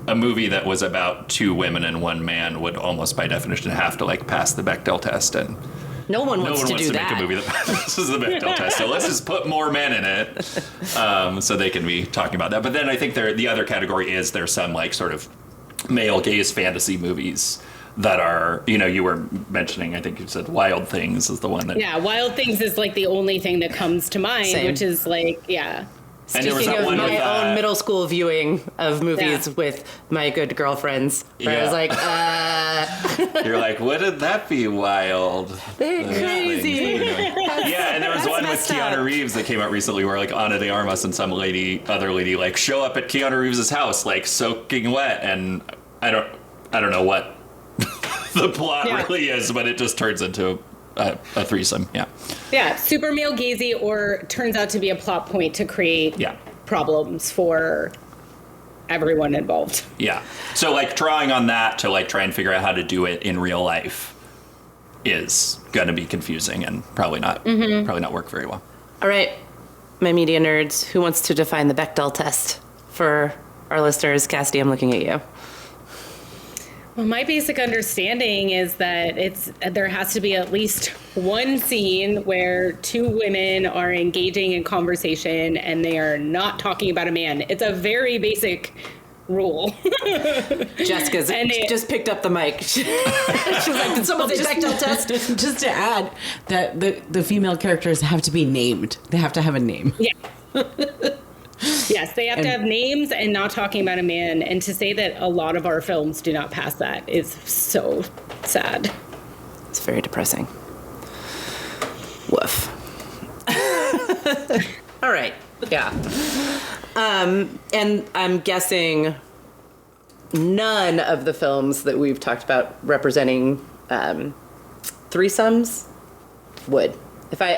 A movie that was about two women and one man would almost by definition have to like pass the Bechdel test, and No one no wants one to wants do to that. make a movie that passes the Bechdel test. So let's just put more men in it, so they can be talking about that. But then I think the other category is there's some like sort of male gaze fantasy movies that are, you were mentioning. I think you said Wild Things is the one that. Yeah, Wild Things is like the only thing that comes to mind, Same. which is like, yeah. And there was Speaking that of one my with, own middle school viewing of movies Yeah. with my good girlfriends, where I was like, You're like, wouldn't that be wild? they're Those crazy. things. Yeah, and there was That's one with messed Keanu up. Reeves that came out recently where like Ana de Armas and some other lady like show up at Keanu Reeves' house like soaking wet, and I don't know what the plot Yeah. really is, but it just turns into a threesome. Yeah. Yeah, super male gazy, or turns out to be a plot point to create Yeah. problems for everyone involved. Yeah. So like drawing on that to like try and figure out how to do it in real life is going to be confusing and probably not work very well. All right, my media nerds, who wants to define the Bechdel test for our listeners? Cassidy, I'm looking at you. Well, my basic understanding is that there has to be at least one scene where two women are engaging in conversation and they are not talking about a man. It's a very basic rule. Jessica's And it- just picked up the mic. She was like, did someone say Bechdel test? Just to add that the female characters have to be named. They have to have a name. Yeah. Yes, they have to have names and not talking about a man. And to say that a lot of our films do not pass that is so sad. It's very depressing. Woof. All right. Yeah. And I'm guessing none of the films that we've talked about representing threesomes would. If I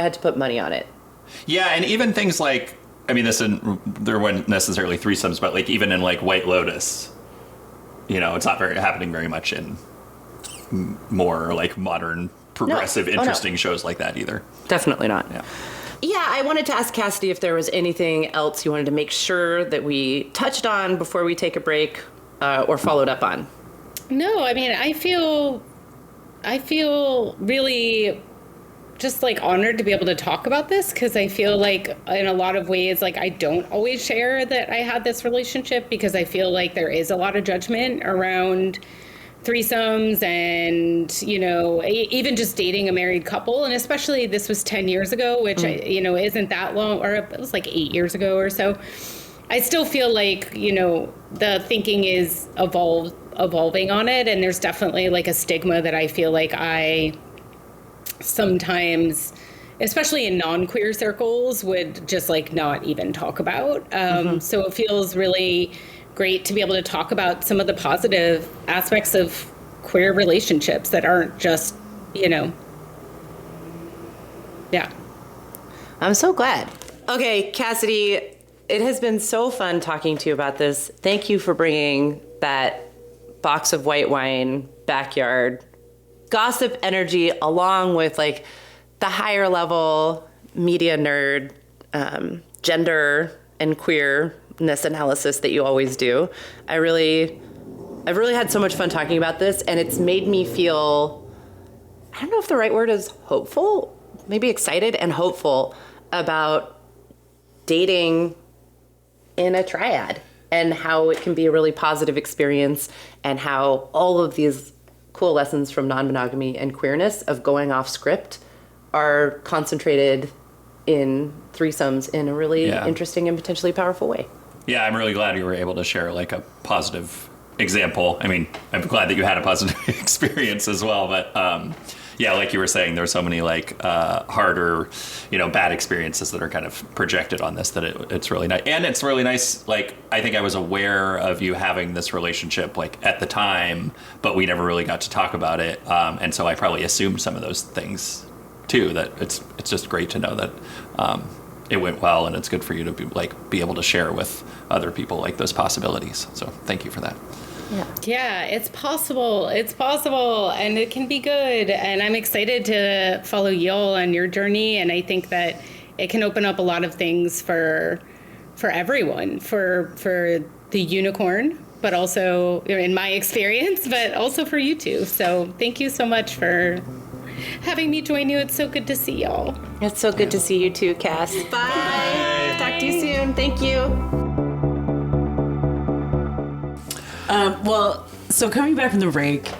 had to put money on it. Yeah, and even things like, I mean, there weren't necessarily threesomes, but like even in like White Lotus, it's not happening very much in more like modern, progressive, Oh, no. interesting shows like that either. Definitely not. Yeah. Yeah, I wanted to ask Cassidy if there was anything else you wanted to make sure that we touched on before we take a break or followed up on. No, I mean, I feel really just like honored to be able to talk about this, because I feel like in a lot of ways, like I don't always share that I had this relationship, because I feel like there is a lot of judgment around threesomes and, even just dating a married couple. And especially this was 10 years ago, which, isn't that long, or it was like 8 years ago or so. I still feel like, the thinking is evolving on it. And there's definitely like a stigma that I feel like I sometimes, especially in non-queer circles, would just like not even talk about. So it feels really great to be able to talk about some of the positive aspects of queer relationships that aren't just, yeah. I'm so glad. Okay, Cassidy, it has been so fun talking to you about this. Thank you for bringing that box of white wine backyard gossip energy along with like the higher level media nerd, gender and queerness analysis that you always do. I've really had so much fun talking about this, and it's made me feel, I don't know if the right word is hopeful, maybe excited and hopeful about dating in a triad and how it can be a really positive experience, and how all of these cool lessons from non-monogamy and queerness of going off script are concentrated in threesomes in a really interesting and potentially powerful way. Yeah, I'm really glad you were able to share like a positive example. I mean, I'm glad that you had a positive experience as well, but yeah, like you were saying, there's so many like harder, bad experiences that are kind of projected on this that it's really nice. And it's really nice. Like, I think I was aware of you having this relationship like at the time, but we never really got to talk about it. And so I probably assumed some of those things too, that it's just great to know that it went well, and it's good for you to be able to share with other people like those possibilities. So thank you for that. Yeah, it's possible. It's possible, and it can be good. And I'm excited to follow y'all on your journey. And I think that it can open up a lot of things for everyone, for the unicorn, but also in my experience, but also for you two. So thank you so much for having me join you. It's so good to see y'all. It's so good to see you too, Cass. Bye. Talk to you soon. Thank you. Well, so coming back from the break,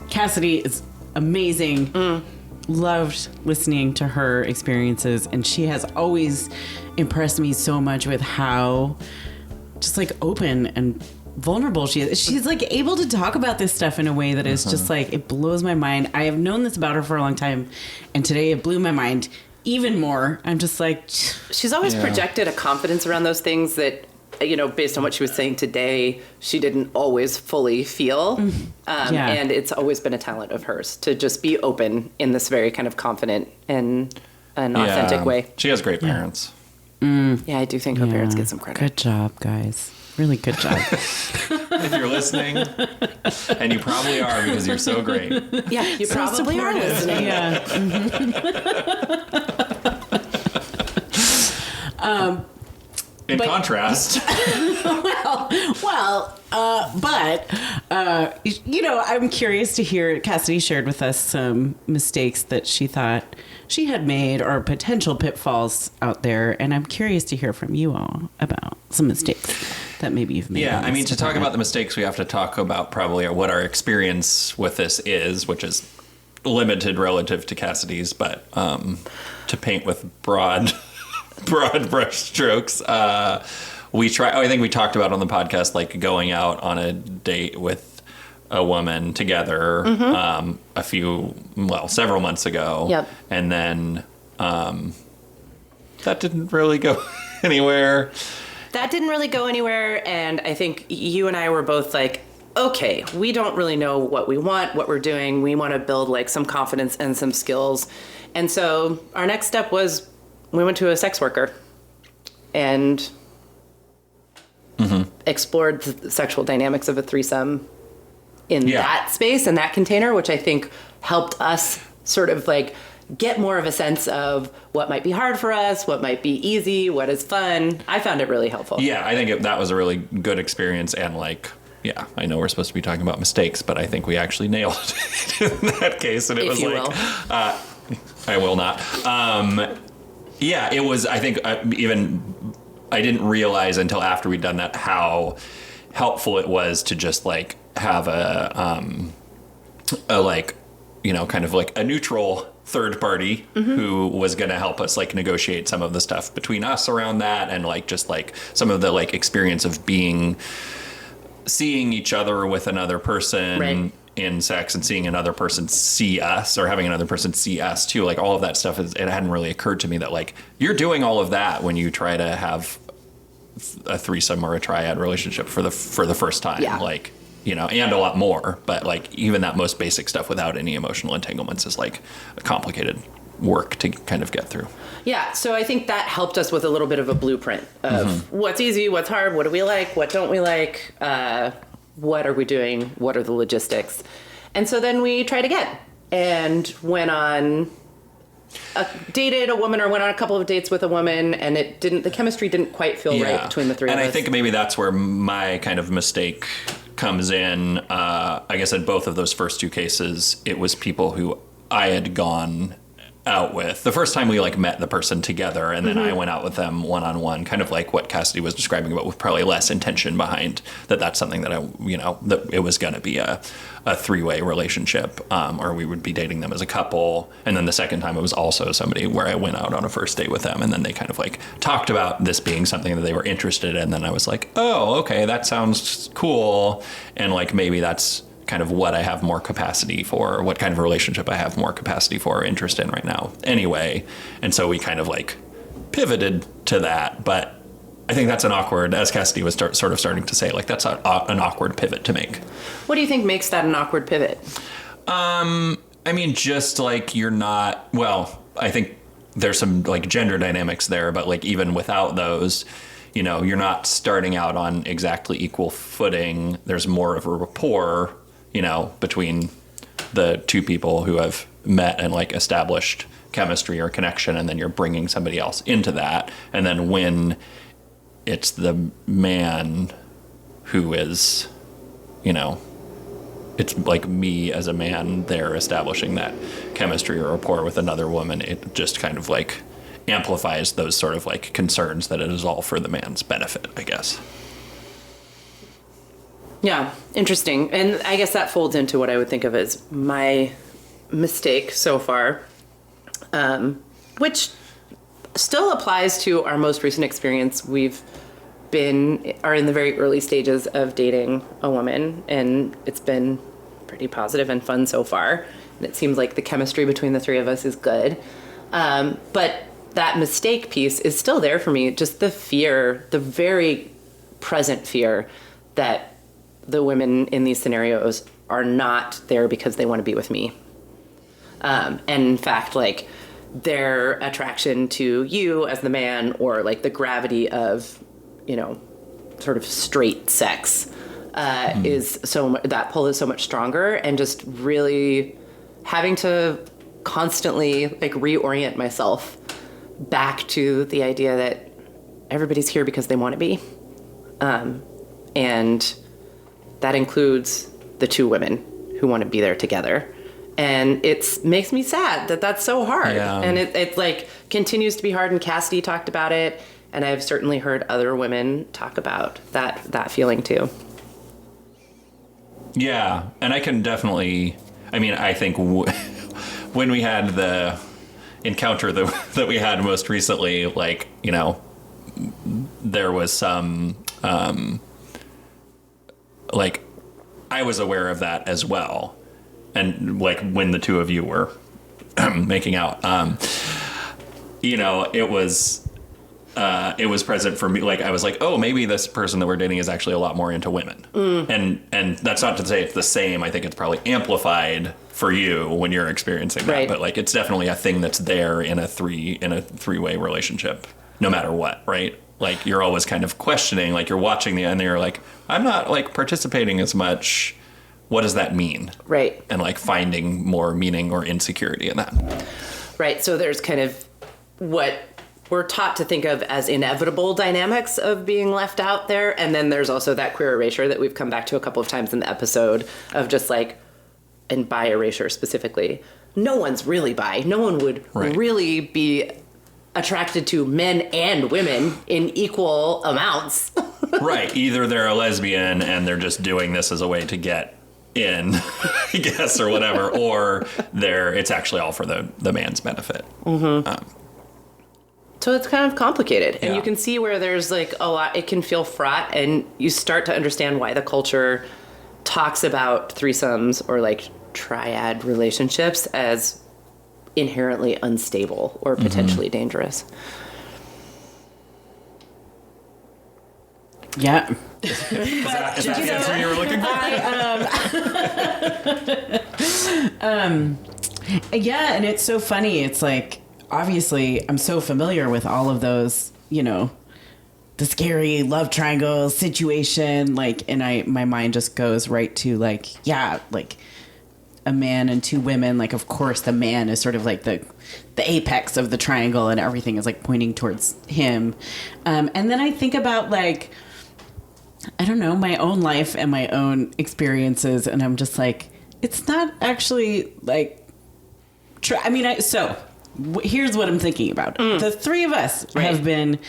Cassidy is amazing. Loved listening to her experiences, and she has always impressed me so much with how just like open and vulnerable she is. She's like able to talk about this stuff in a way that is just like, it blows my mind. I have known this about her for a long time, and today it blew my mind even more. I'm just like, she's always projected a confidence around those things that, based on what she was saying today, she didn't always fully feel. And it's always been a talent of hers to just be open in this very kind of confident and an authentic way. She has great parents. Yeah, I do think her parents get some credit. Good job, guys. Really good job. If you're listening, and you probably are because you're so great. Yeah, you So probably are supportive. listening. Yeah. In contrast, I'm curious to hear. Cassidy shared with us some mistakes that she thought she had made, or potential pitfalls out there, and I'm curious to hear from you all about some mistakes that maybe you've made. yeah, I mean, to talk about the mistakes, we have to talk about probably what our experience with this is, which is limited relative to Cassidy's, but to paint with broad brush strokes, I think we talked about on the podcast, like going out on a date with a woman together several months ago. Yep. And then that didn't really go anywhere. That didn't really go anywhere, and I think you and I were both like, okay, we don't really know what we want, what we're doing. We want to build like some confidence and some skills. And so our next step was we went to a sex worker and explored the sexual dynamics of a threesome in that space, in that container, which I think helped us sort of like get more of a sense of what might be hard for us, what might be easy, what is fun. I found it really helpful. Yeah, I think that was a really good experience, and like, yeah, I know we're supposed to be talking about mistakes, but I think we actually nailed it in that case. And it was like, I will not. Yeah, it was, I think, I didn't realize until after we'd done that how helpful it was to just like have kind of like a neutral third party who was going to help us like negotiate some of the stuff between us around that, and like just like some of the like experience of seeing each other with another person in sex, and seeing another person see us, or having another person see us too. Like all of that stuff it hadn't really occurred to me that like you're doing all of that when you try to have a threesome or a triad relationship for the first time. Yeah. Like, and a lot more, but like even that most basic stuff without any emotional entanglements is like a complicated work to kind of get through. Yeah, so I think that helped us with a little bit of a blueprint of what's easy, what's hard, what do we like, what don't we like, what are we doing, what are the logistics. And so then we tried again and dated a woman, or went on a couple of dates with a woman, and the chemistry didn't quite feel right between the three of us. And I think maybe that's where my kind of mistake comes in. I guess in both of those first two cases, it was people who I had gone out with. The first time we like met the person together, and then I went out with them one-on-one, kind of like what Cassidy was describing, but with probably less intention behind that's something that that it was going to be a three-way relationship, or we would be dating them as a couple. And then the second time it was also somebody where I went out on a first date with them, and then they kind of like talked about this being something that they were interested in. And then I was like, oh, okay, that sounds cool. And like, maybe that's kind of what I have more capacity for, what kind of relationship I have more capacity for or interest in right now anyway. And so we kind of like pivoted to that. But I think that's an awkward, as Cassidy was sort of starting to say, like that's an awkward pivot to make. What do you think makes that an awkward pivot? I mean, just like you're not, well, I think there's some like gender dynamics there, but like even without those, you're not starting out on exactly equal footing. There's more of a rapport between the two people who have met and like established chemistry or connection, and then you're bringing somebody else into that. And then when it's the man who is, it's like me as a man, they're establishing that chemistry or rapport with another woman, it just kind of like amplifies those sort of like concerns that it is all for the man's benefit, I guess. Yeah, interesting. And I guess that folds into what I would think of as my mistake so far, which still applies to our most recent experience. Are in the very early stages of dating a woman, and it's been pretty positive and fun so far. And it seems like the chemistry between the three of us is good. But that mistake piece is still there for me. Just the fear, the very present fear that the women in these scenarios are not there because they want to be with me. And in fact, like their attraction to you as the man, or like the gravity of, sort of straight sex, is that pull is so much stronger, and just really having to constantly like reorient myself back to the idea that everybody's here because they want to be. And that includes the two women who want to be there together. And it makes me sad that that's so hard. Yeah. And it like continues to be hard. And Cassidy talked about it. And I've certainly heard other women talk about that feeling too. Yeah. And I can definitely, I think when we had the encounter that we had most recently, like, there was some, like, I was aware of that as well. And like when the two of you were making out, it was present for me. Like, I was like, oh, maybe this person that we're dating is actually a lot more into women. And that's not to say it's the same. I think it's probably amplified for you when you're experiencing that. Right. But like, it's definitely a thing that's there in a three-way relationship, no matter what, right? Like, you're always kind of questioning, like, you're watching the end and you're like, I'm not like participating as much. What does that mean? Right. And like finding more meaning or insecurity in that. Right. So there's kind of what we're taught to think of as inevitable dynamics of being left out there. And then there's also that queer erasure that we've come back to a couple of times in the episode of just like, and bi erasure specifically, no one's really bi. No one would really be attracted to men and women in equal amounts. Right. Either they're a lesbian and they're just doing this as a way to get in, I guess, or whatever, or it's actually all for the man's benefit. Mm-hmm. So it's kind of complicated, and you can see where there's like a lot, it can feel fraught, and you start to understand why the culture talks about threesomes or like triad relationships as inherently unstable or potentially dangerous. Yeah. Is that the answer you were looking for? Yeah, and it's so funny. It's like, obviously, I'm so familiar with all of those, the scary love triangle situation. Like, and my mind just goes right to like, like a man and two women. Like, of course, the man is sort of like the apex of the triangle, and everything is like pointing towards him. And then I think about like, I don't know, my own life and my own experiences, and I'm just like, it's not actually like, so here's what I'm thinking about. The three of us have been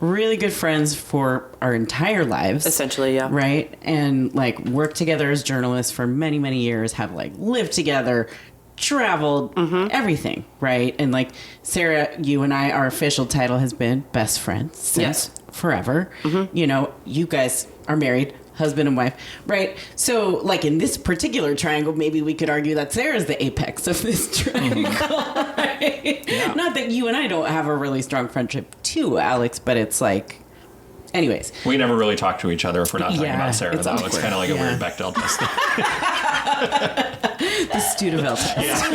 really good friends for our entire lives. Essentially, yeah. Right? And like worked together as journalists for many, many years, have like lived together, traveled, everything, right? And like Sarah, you and I, our official title has been best friends since forever. You know, you guys are married, husband and wife, right? So like in this particular triangle, maybe we could argue that Sarah's the apex of this triangle, right? Yeah. Not that you and I don't have a really strong friendship too, Alex, but it's like, anyways. We never really talk to each other if we're not talking about Sarah, it's though. It's awkward. kind of like a weird Bechdel test. The Studeville test.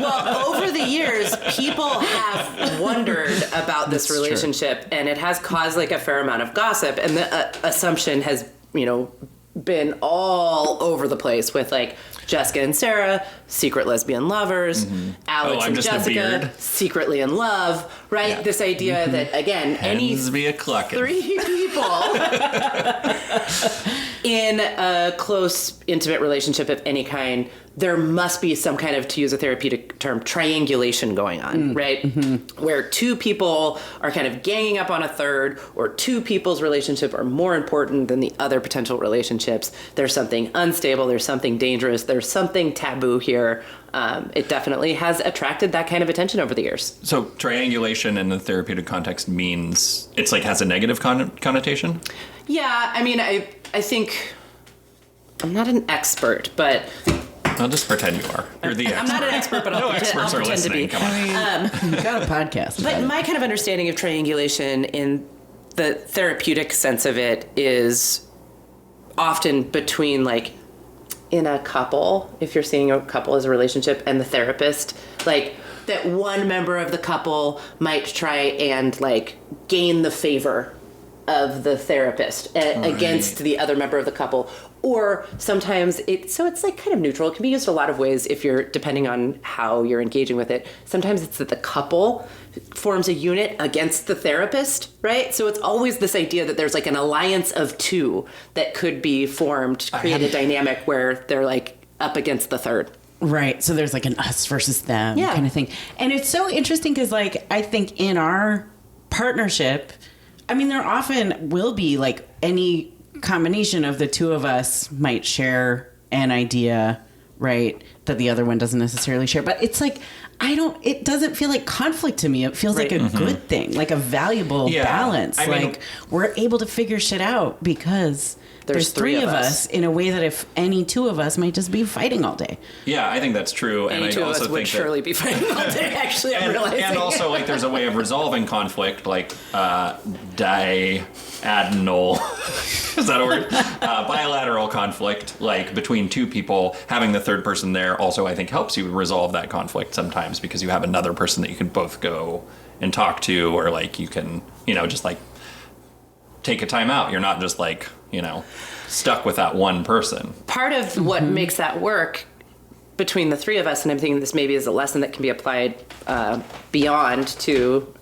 Well, over the years, people have wondered about this relationship, and it has caused like a fair amount of gossip. And the assumption has, you know, been all over the place with like Jessica and Sarah, secret lesbian lovers, Alex I'm and just a Jessica, beard. secretly in love, right? Yeah. This idea that, again, any Hens be a clucking. three people in a close, intimate relationship of any kind, there must be some kind of, to use a therapeutic term, triangulation going on, right? Where two people are kind of ganging up on a third, or two people's relationship are more important than the other potential relationships. There's something unstable, there's something dangerous, there's something taboo here. It definitely has attracted that kind of attention over the years. So triangulation in the therapeutic context means it's like has a negative connotation? Yeah, I mean, I think, I'm not an expert, but I'll just pretend you are. You're the expert. I'm not an expert, but No I'll experts are pretend to be. listening. Come on. You got a podcast. But my kind of understanding of triangulation in the therapeutic sense of it is often between like in a couple, if you're seeing a couple as a relationship, and the therapist, like that one member of the couple might try and like gain the favor of the therapist against the other member of the couple. Or sometimes it's like kind of neutral. It can be used a lot of ways if you're, depending on how you're engaging with it. Sometimes it's that the couple forms a unit against the therapist, right? So it's always this idea that there's like an alliance of two that could be formed to create a dynamic where they're like up against the third. Right. So there's like an us versus them Yeah. kind of thing. And it's so interesting because like, I think in our partnership, I mean, there often will be like any combination of the two of us might share an idea, right, that the other one doesn't necessarily share. But it's like, it doesn't feel like conflict to me. It feels like a good thing, like a valuable balance. I mean, we're able to figure shit out because there's three of us in a way that if any two of us might just be fighting all day. Yeah, I think that's true. Any and two I of also us would think surely be fighting all day, actually, I'm realizing. and also like there's a way of resolving conflict, like diagonal is that a word? Bilateral conflict, like between two people. Having the third person there also I think helps you resolve that conflict sometimes because you have another person that you can both go and talk to, or like you can, you know, just like take a time out. You're not just like, you know, stuck with that one person. Part of what makes that work between the three of us, and I'm thinking this maybe is a lesson that can be applied beyond to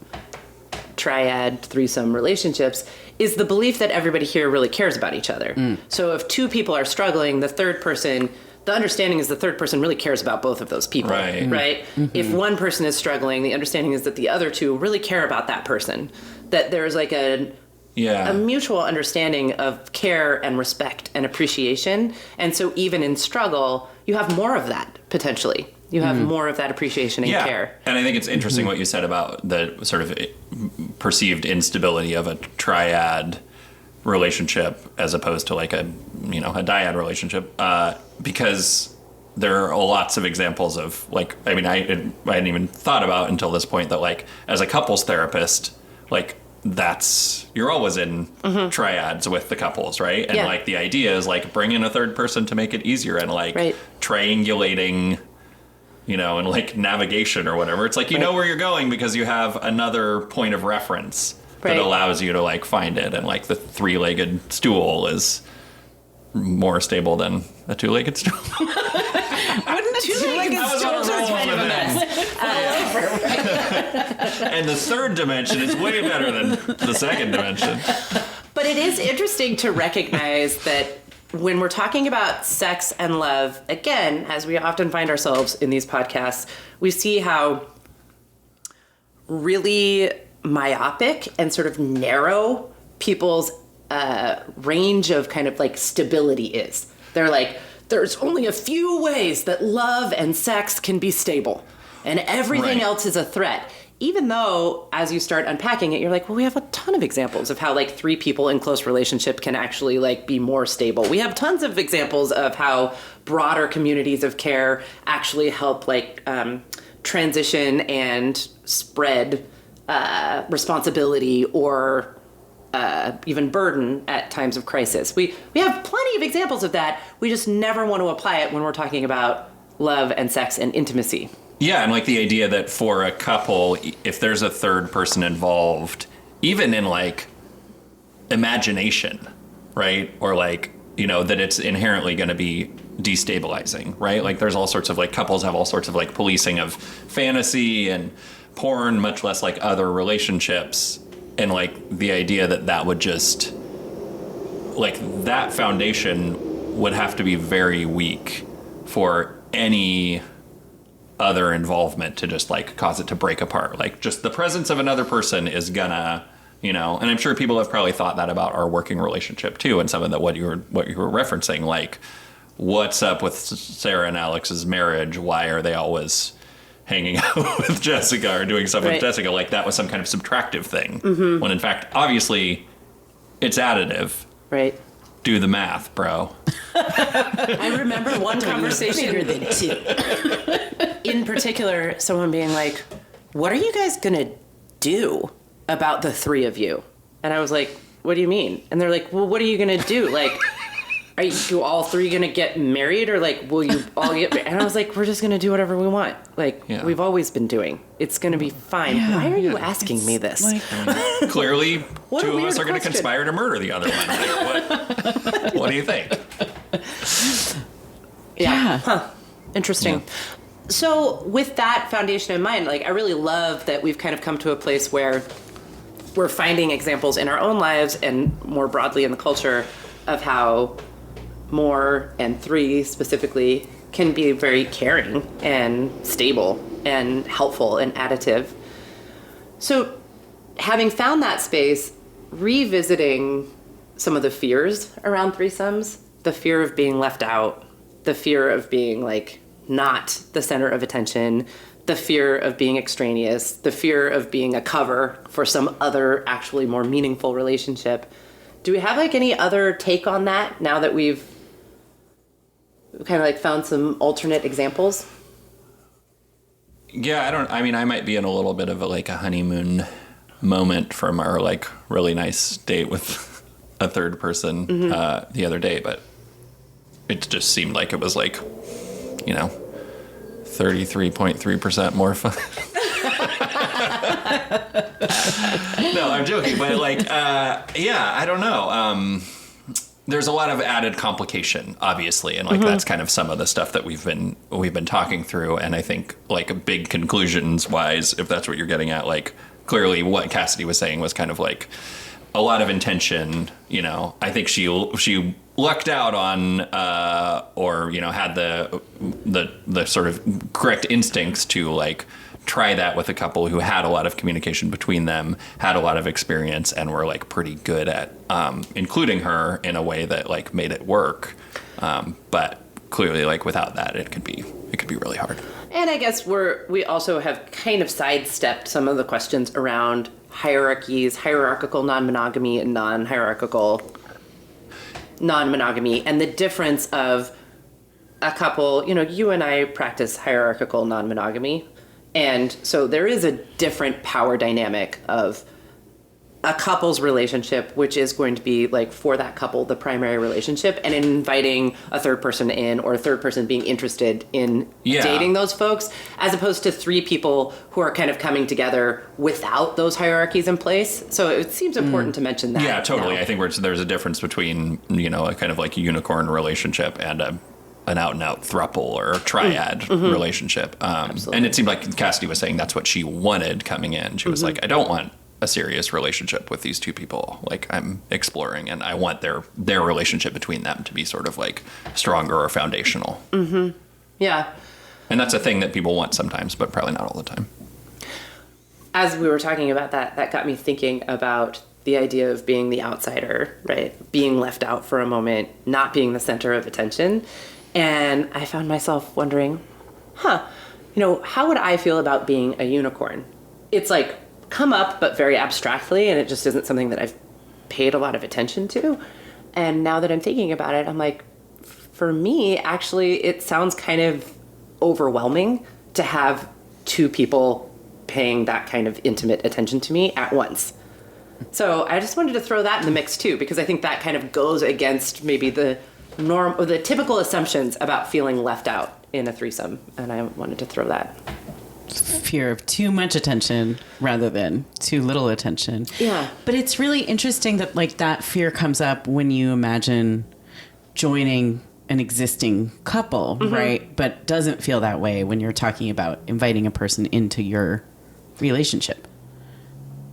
triad threesome relationships, is the belief that everybody here really cares about each other. So if two people are struggling, the third person, the understanding is the third person really cares about both of those people, right? If one person is struggling, the understanding is that the other two really care about that person, that there's like a mutual understanding of care and respect and appreciation. And so even in struggle, you have more of that potentially. You have more of that appreciation and care. And I think it's interesting what you said about the sort of perceived instability of a triad relationship as opposed to like a dyad relationship, because there are lots of examples of like, I mean, I hadn't even thought about until this point that like as a couples therapist, like you're always in triads with the couples, right? And like the idea is like bring in a third person to make it easier, and like triangulating, you know, and like navigation or whatever. It's like you know where you're going because you have another point of reference that allows you to like find it, and like the three-legged stool is more stable than a two-legged stool. Wouldn't a two-legged stool is kind of a mess. And the third dimension is way better than the second dimension. But it is interesting to recognize that when we're talking about sex and love, again, as we often find ourselves in these podcasts, we see how really myopic and sort of narrow people's range of kind of like stability is. They're like, there's only a few ways that love and sex can be stable, and everything else is a threat. Even though, as you start unpacking it, you're like, well, we have a ton of examples of how like three people in close relationship can actually like be more stable. We have tons of examples of how broader communities of care actually help like transition and spread responsibility or even burden at times of crisis. We have plenty of examples of that. We just never want to apply it when we're talking about love and sex and intimacy. Yeah, and like the idea that for a couple, if there's a third person involved, even in like imagination, right? Or like, you know, that it's inherently going to be destabilizing, right? Like there's all sorts of like couples have all sorts of like policing of fantasy and porn, much less like other relationships. And like the idea that that would just like that foundation would have to be very weak for any other involvement to just like cause it to break apart. Like just the presence of another person is gonna, you know, and I'm sure people have probably thought that about our working relationship too, and some of that what you were referencing, like what's up with Sarah and Alex's marriage? Why are they always hanging out with Jessica or doing stuff with Jessica? Like that was some kind of subtractive thing. Mm-hmm. When in fact, obviously, it's additive. Right. Do the math, bro. I remember one conversation in particular, someone being like, what are you guys going to do about the three of you? And I was like, what do you mean? And they're like, well, what are you going to do? Like, are you all three going to get married, or like, will you all get married? And I was like, we're just going to do whatever we want. Like we've always been doing. It's going to be fine. Yeah, why are you asking me this? Like, clearly, two of us are going to conspire to murder the other one. Like, what do you think? Yeah. Huh. Interesting. Yeah. So with that foundation in mind, like I really love that we've kind of come to a place where we're finding examples in our own lives and more broadly in the culture of how more and three specifically can be very caring and stable and helpful and additive. So having found that space, revisiting some of the fears around threesomes, the fear of being left out, the fear of being like not the center of attention, the fear of being extraneous, the fear of being a cover for some other actually more meaningful relationship. Do we have like any other take on that now that we've kind of like found some alternate examples? Yeah, I might be in a little bit of a honeymoon moment from our like really nice date with a third person the other day, but it just seemed like it was like, 33.3% more fun. No, I'm joking, but I don't know. There's a lot of added complication, obviously, and that's kind of some of the stuff that we've been talking through. And I think like big conclusions wise, if that's what you're getting at, like clearly what Cassidy was saying was kind of like a lot of intention. I think she lucked out on or had the sort of correct instincts to like try that with a couple who had a lot of communication between them, had a lot of experience, and were like pretty good at including her in a way that like made it work. But clearly, like without that, it could be really hard. And I guess we also have kind of sidestepped some of the questions around hierarchies, hierarchical non-monogamy and non-hierarchical non-monogamy, and the difference of a couple. You and I practice hierarchical non-monogamy. And so there is a different power dynamic of a couple's relationship, which is going to be like for that couple, the primary relationship, and inviting a third person in, or a third person being interested in dating those folks, as opposed to three people who are kind of coming together without those hierarchies in place. So it seems important to mention that. Yeah, totally. Now. I think there's a difference between, a kind of like a unicorn relationship and an out-and-out thruple or triad relationship. And it seemed like Cassidy was saying that's what she wanted coming in. She was like, I don't want a serious relationship with these two people. Like I'm exploring, and I want their relationship between them to be sort of like stronger or foundational. Mm-hmm. Yeah. And that's a thing that people want sometimes, but probably not all the time. As we were talking about that got me thinking about the idea of being the outsider, right? Being left out for a moment, not being the center of attention. And I found myself wondering, how would I feel about being a unicorn? It's like come up, but very abstractly, and it just isn't something that I've paid a lot of attention to. And now that I'm thinking about it, I'm like, for me, actually, it sounds kind of overwhelming to have two people paying that kind of intimate attention to me at once. So I just wanted to throw that in the mix too, because I think that kind of goes against maybe the norm or the typical assumptions about feeling left out in a threesome. And I wanted to throw that. Fear of too much attention rather than too little attention. Yeah. But it's really interesting that like that fear comes up when you imagine joining an existing couple, right? But doesn't feel that way when you're talking about inviting a person into your relationship.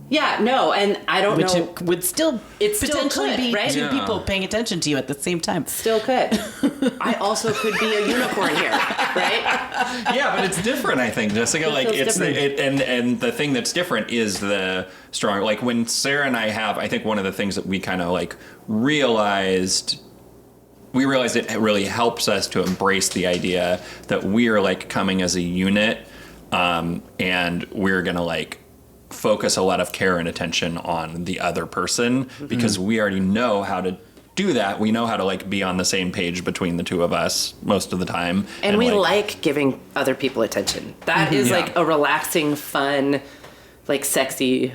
Yeah, no, and I don't know. Which would still potentially could, be right? two Yeah. people paying attention to you at the same time. Still could. I also could be a unicorn here, right? Yeah, but it's different, I think, Jessica. Like feels different. And the thing that's different is the strong. Like when Sarah and I think one of the things that we kind of like realized it really helps us to embrace the idea that we are like coming as a unit, and we're gonna like focus a lot of care and attention on the other person because we already know how to do that. We know how to like be on the same page between the two of us most of the time. And we like giving other people attention. That is like a relaxing, fun, like sexy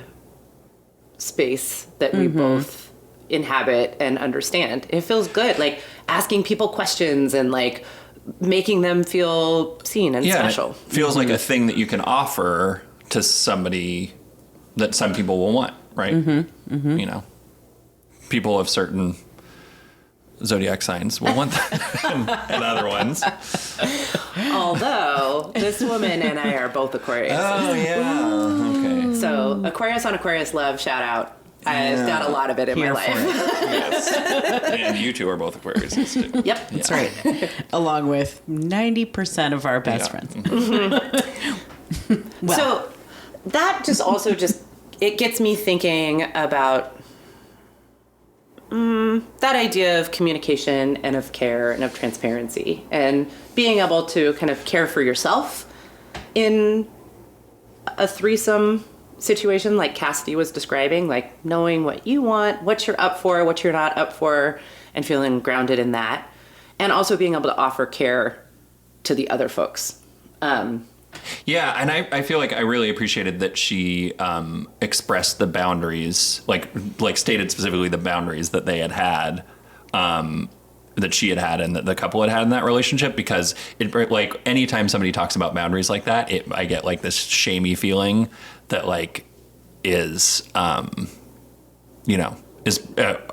space that we both inhabit and understand. It feels good. Like asking people questions and like making them feel seen and special. It feels like a thing that you can offer to somebody that some people will want, right? You know, people of certain zodiac signs will want that, and other ones. Although this woman and I are both Aquarius. Oh yeah, okay. So Aquarius on Aquarius love, shout out. I've got a lot of it in my life. Yes. And you two are both Aquarius too. Yep. That's right. Along with 90% of our best friends. So that it gets me thinking about that idea of communication and of care and of transparency and being able to kind of care for yourself in a threesome situation like Cassidy was describing, like knowing what you want, what you're up for, what you're not up for, and feeling grounded in that. And also being able to offer care to the other folks. Yeah, and I feel like I really appreciated that she expressed the boundaries, like stated specifically the boundaries that they had that she had and that the couple had in that relationship, because it like anytime somebody talks about boundaries like that, I get like this shamey feeling that like is I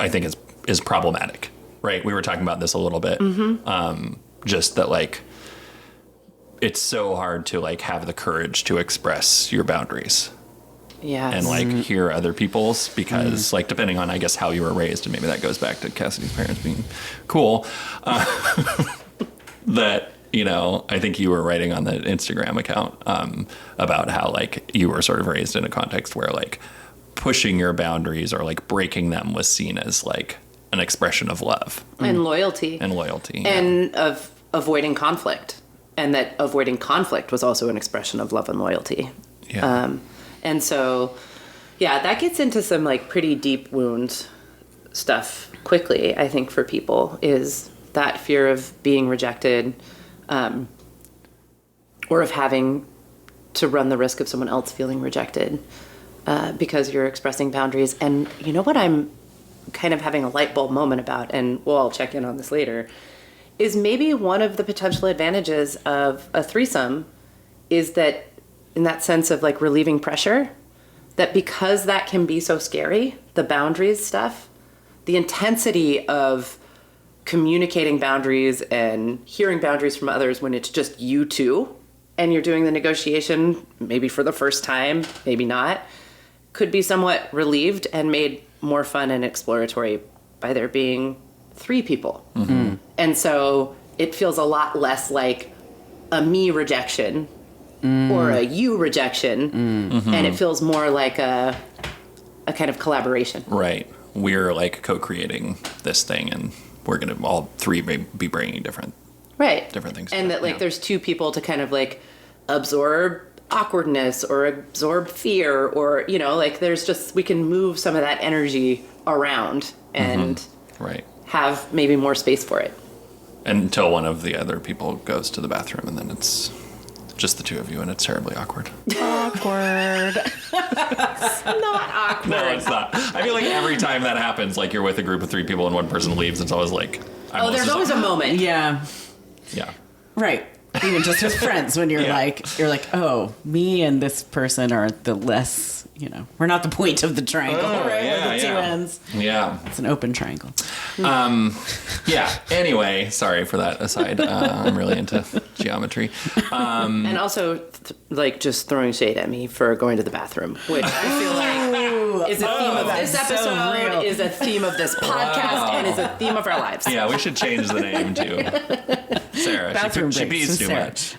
think is problematic, right? We were talking about this a little bit, just that like it's so hard to like have the courage to express your boundaries. Yes. And like hear other people's, because like depending on I guess how you were raised, and maybe that goes back to Cassidy's parents being cool, that I think you were writing on the Instagram account about how like you were sort of raised in a context where like pushing your boundaries or like breaking them was seen as like an expression of love and loyalty and of avoiding conflict, and that avoiding conflict was also an expression of love and loyalty. And so, yeah, that gets into some like pretty deep wound stuff quickly, I think, for people, is that fear of being rejected, or of having to run the risk of someone else feeling rejected because you're expressing boundaries. And you know what I'm kind of having a light bulb moment about, and I'll check in on this later, is maybe one of the potential advantages of a threesome is that, in that sense of like relieving pressure, that because that can be so scary, the boundaries stuff, the intensity of communicating boundaries and hearing boundaries from others when it's just you two and you're doing the negotiation, maybe for the first time, maybe not, could be somewhat relieved and made more fun and exploratory by there being 3 people. Mm-hmm. And so it feels a lot less like a me rejection or a you rejection, and it feels more like a kind of collaboration. Right. We're like co-creating this thing, and we're going to all 3 be bringing different things. And that like there's 2 people to kind of like absorb awkwardness or absorb fear, or like there's just, we can move some of that energy around and have maybe more space for it. Until one of the other people goes to the bathroom, and then it's just the 2 of you, and it's terribly awkward. Awkward. It's not awkward. No, it's not. I feel like every time that happens, like you're with a group of 3 people and one person leaves, it's always like... there's always a moment. Yeah. Yeah. Right. Even just with friends, when you're like, oh, me and this person are the less, we're not the point of the triangle, right? Yeah, we're the 2 ends. Yeah. It's an open triangle. Yeah. Anyway, sorry for that aside. I'm really into geometry. And also, like, just throwing shade at me for going to the bathroom, which I feel like is a theme of this episode, is a theme of this podcast, and is a theme of our lives. Yeah, we should change the name to Sarah. Bathroom She pees too much.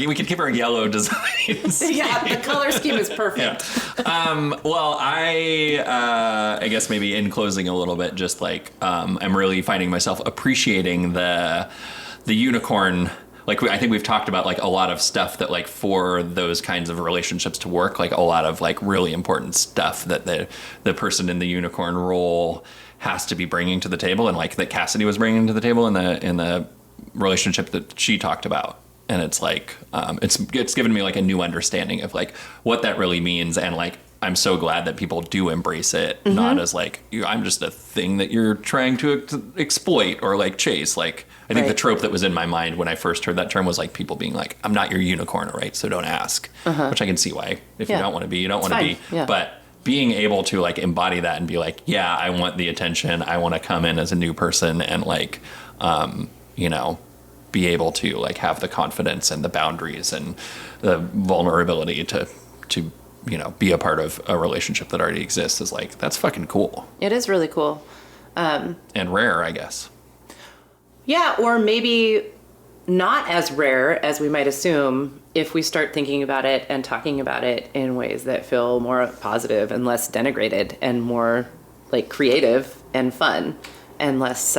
We could keep our yellow designs. Yeah, the color scheme is perfect. Yeah. Well, I guess maybe in closing a little bit, just like I'm really finding myself appreciating the unicorn. Like I think we've talked about like a lot of stuff that like for those kinds of relationships to work, like a lot of like really important stuff that the person in the unicorn role has to be bringing to the table, and like that Cassidy was bringing to the table in the relationship that she talked about. And it's like it's given me like a new understanding of like what that really means, and like I'm so glad that people do embrace it, not as like I'm just a thing that you're trying to exploit or like chase. Like I think the trope that was in my mind when I first heard that term was like people being like, I'm not your unicorn, all right, so don't ask. Which I can see why. If you don't want to be, you don't want to be. Yeah. But being able to like embody that and be like, yeah, I want the attention. I want to come in as a new person and like, be able to like have the confidence and the boundaries and the vulnerability to be a part of a relationship that already exists is like, that's fucking cool. It is really cool. And rare, I guess. Yeah, or maybe not as rare as we might assume if we start thinking about it and talking about it in ways that feel more positive and less denigrated and more like creative and fun and less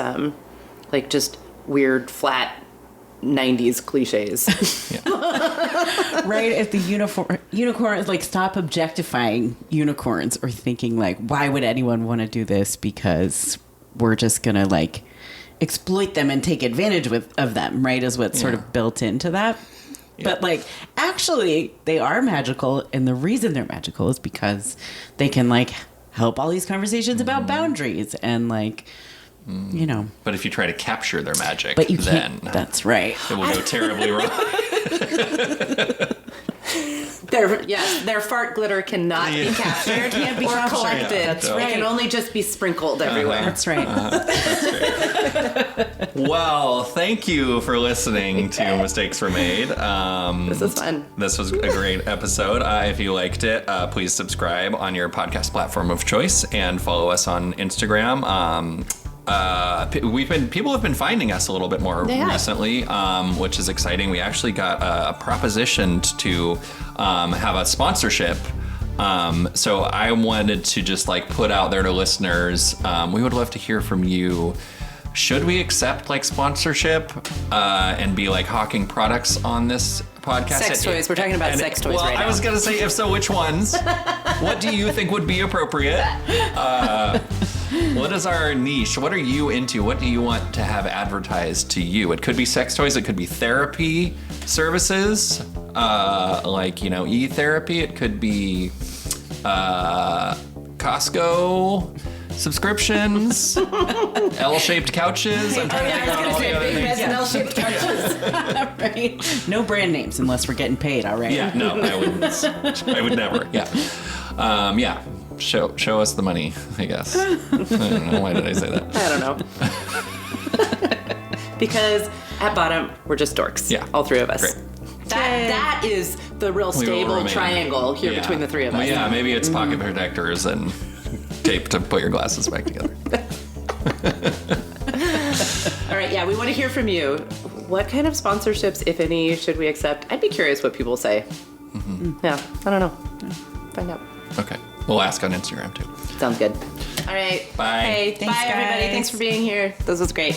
like just weird, flat 90s cliches. Right? If the unicorn, like, stop objectifying unicorns or thinking like, why would anyone want to do this? Because we're just going to like exploit them and take advantage of them, right? Is what's sort of built into that. Yeah. But like, actually, they are magical. And the reason they're magical is because they can like help all these conversations about boundaries and like, But if you try to capture their magic, but you then can't, that's right. It will go terribly wrong. Their fart glitter cannot be captured Can't be or captured. collected. That's right. It can only just be sprinkled everywhere. That's right. Well, thank you for listening to Mistakes Were Made. This is fun. This was a great episode. If you liked it, please subscribe on your podcast platform of choice and follow us on Instagram. People have been finding us a little bit more recently, which is exciting. We actually got propositioned to have a sponsorship. So I wanted to just like put out there to listeners, we would love to hear from you. Should we accept like sponsorship and be like hawking products on this podcast? Sex toys. We're talking about sex toys right now. I was going to say, if so, which ones? What do you think would be appropriate? What is our niche? What are you into? What do you want to have advertised to you? It could be sex toys. It could be therapy services, like, e-therapy. It could be Costco subscriptions, L-shaped couches. I'm trying to think about all the other things. L-shaped couches. Right. No brand names unless we're getting paid already. Yeah, no, I wouldn't. I would never. Yeah. Yeah. Show us the money, I guess. I don't know. Why did I say that? I don't know. Because at bottom, we're just dorks. Yeah. All 3 of us. Great. That is the real We will stable remain. triangle here between the three of us. Well, yeah, maybe it's pocket protectors and tape to put your glasses back together. All right, yeah, we want to hear from you. What kind of sponsorships, if any, should we accept? I'd be curious what people say. Yeah, I don't know. Find out. Okay. We'll ask on Instagram too. Sounds good. All right. Bye. Hey, Thanks, bye, everybody. guys. Thanks for being here. This was great.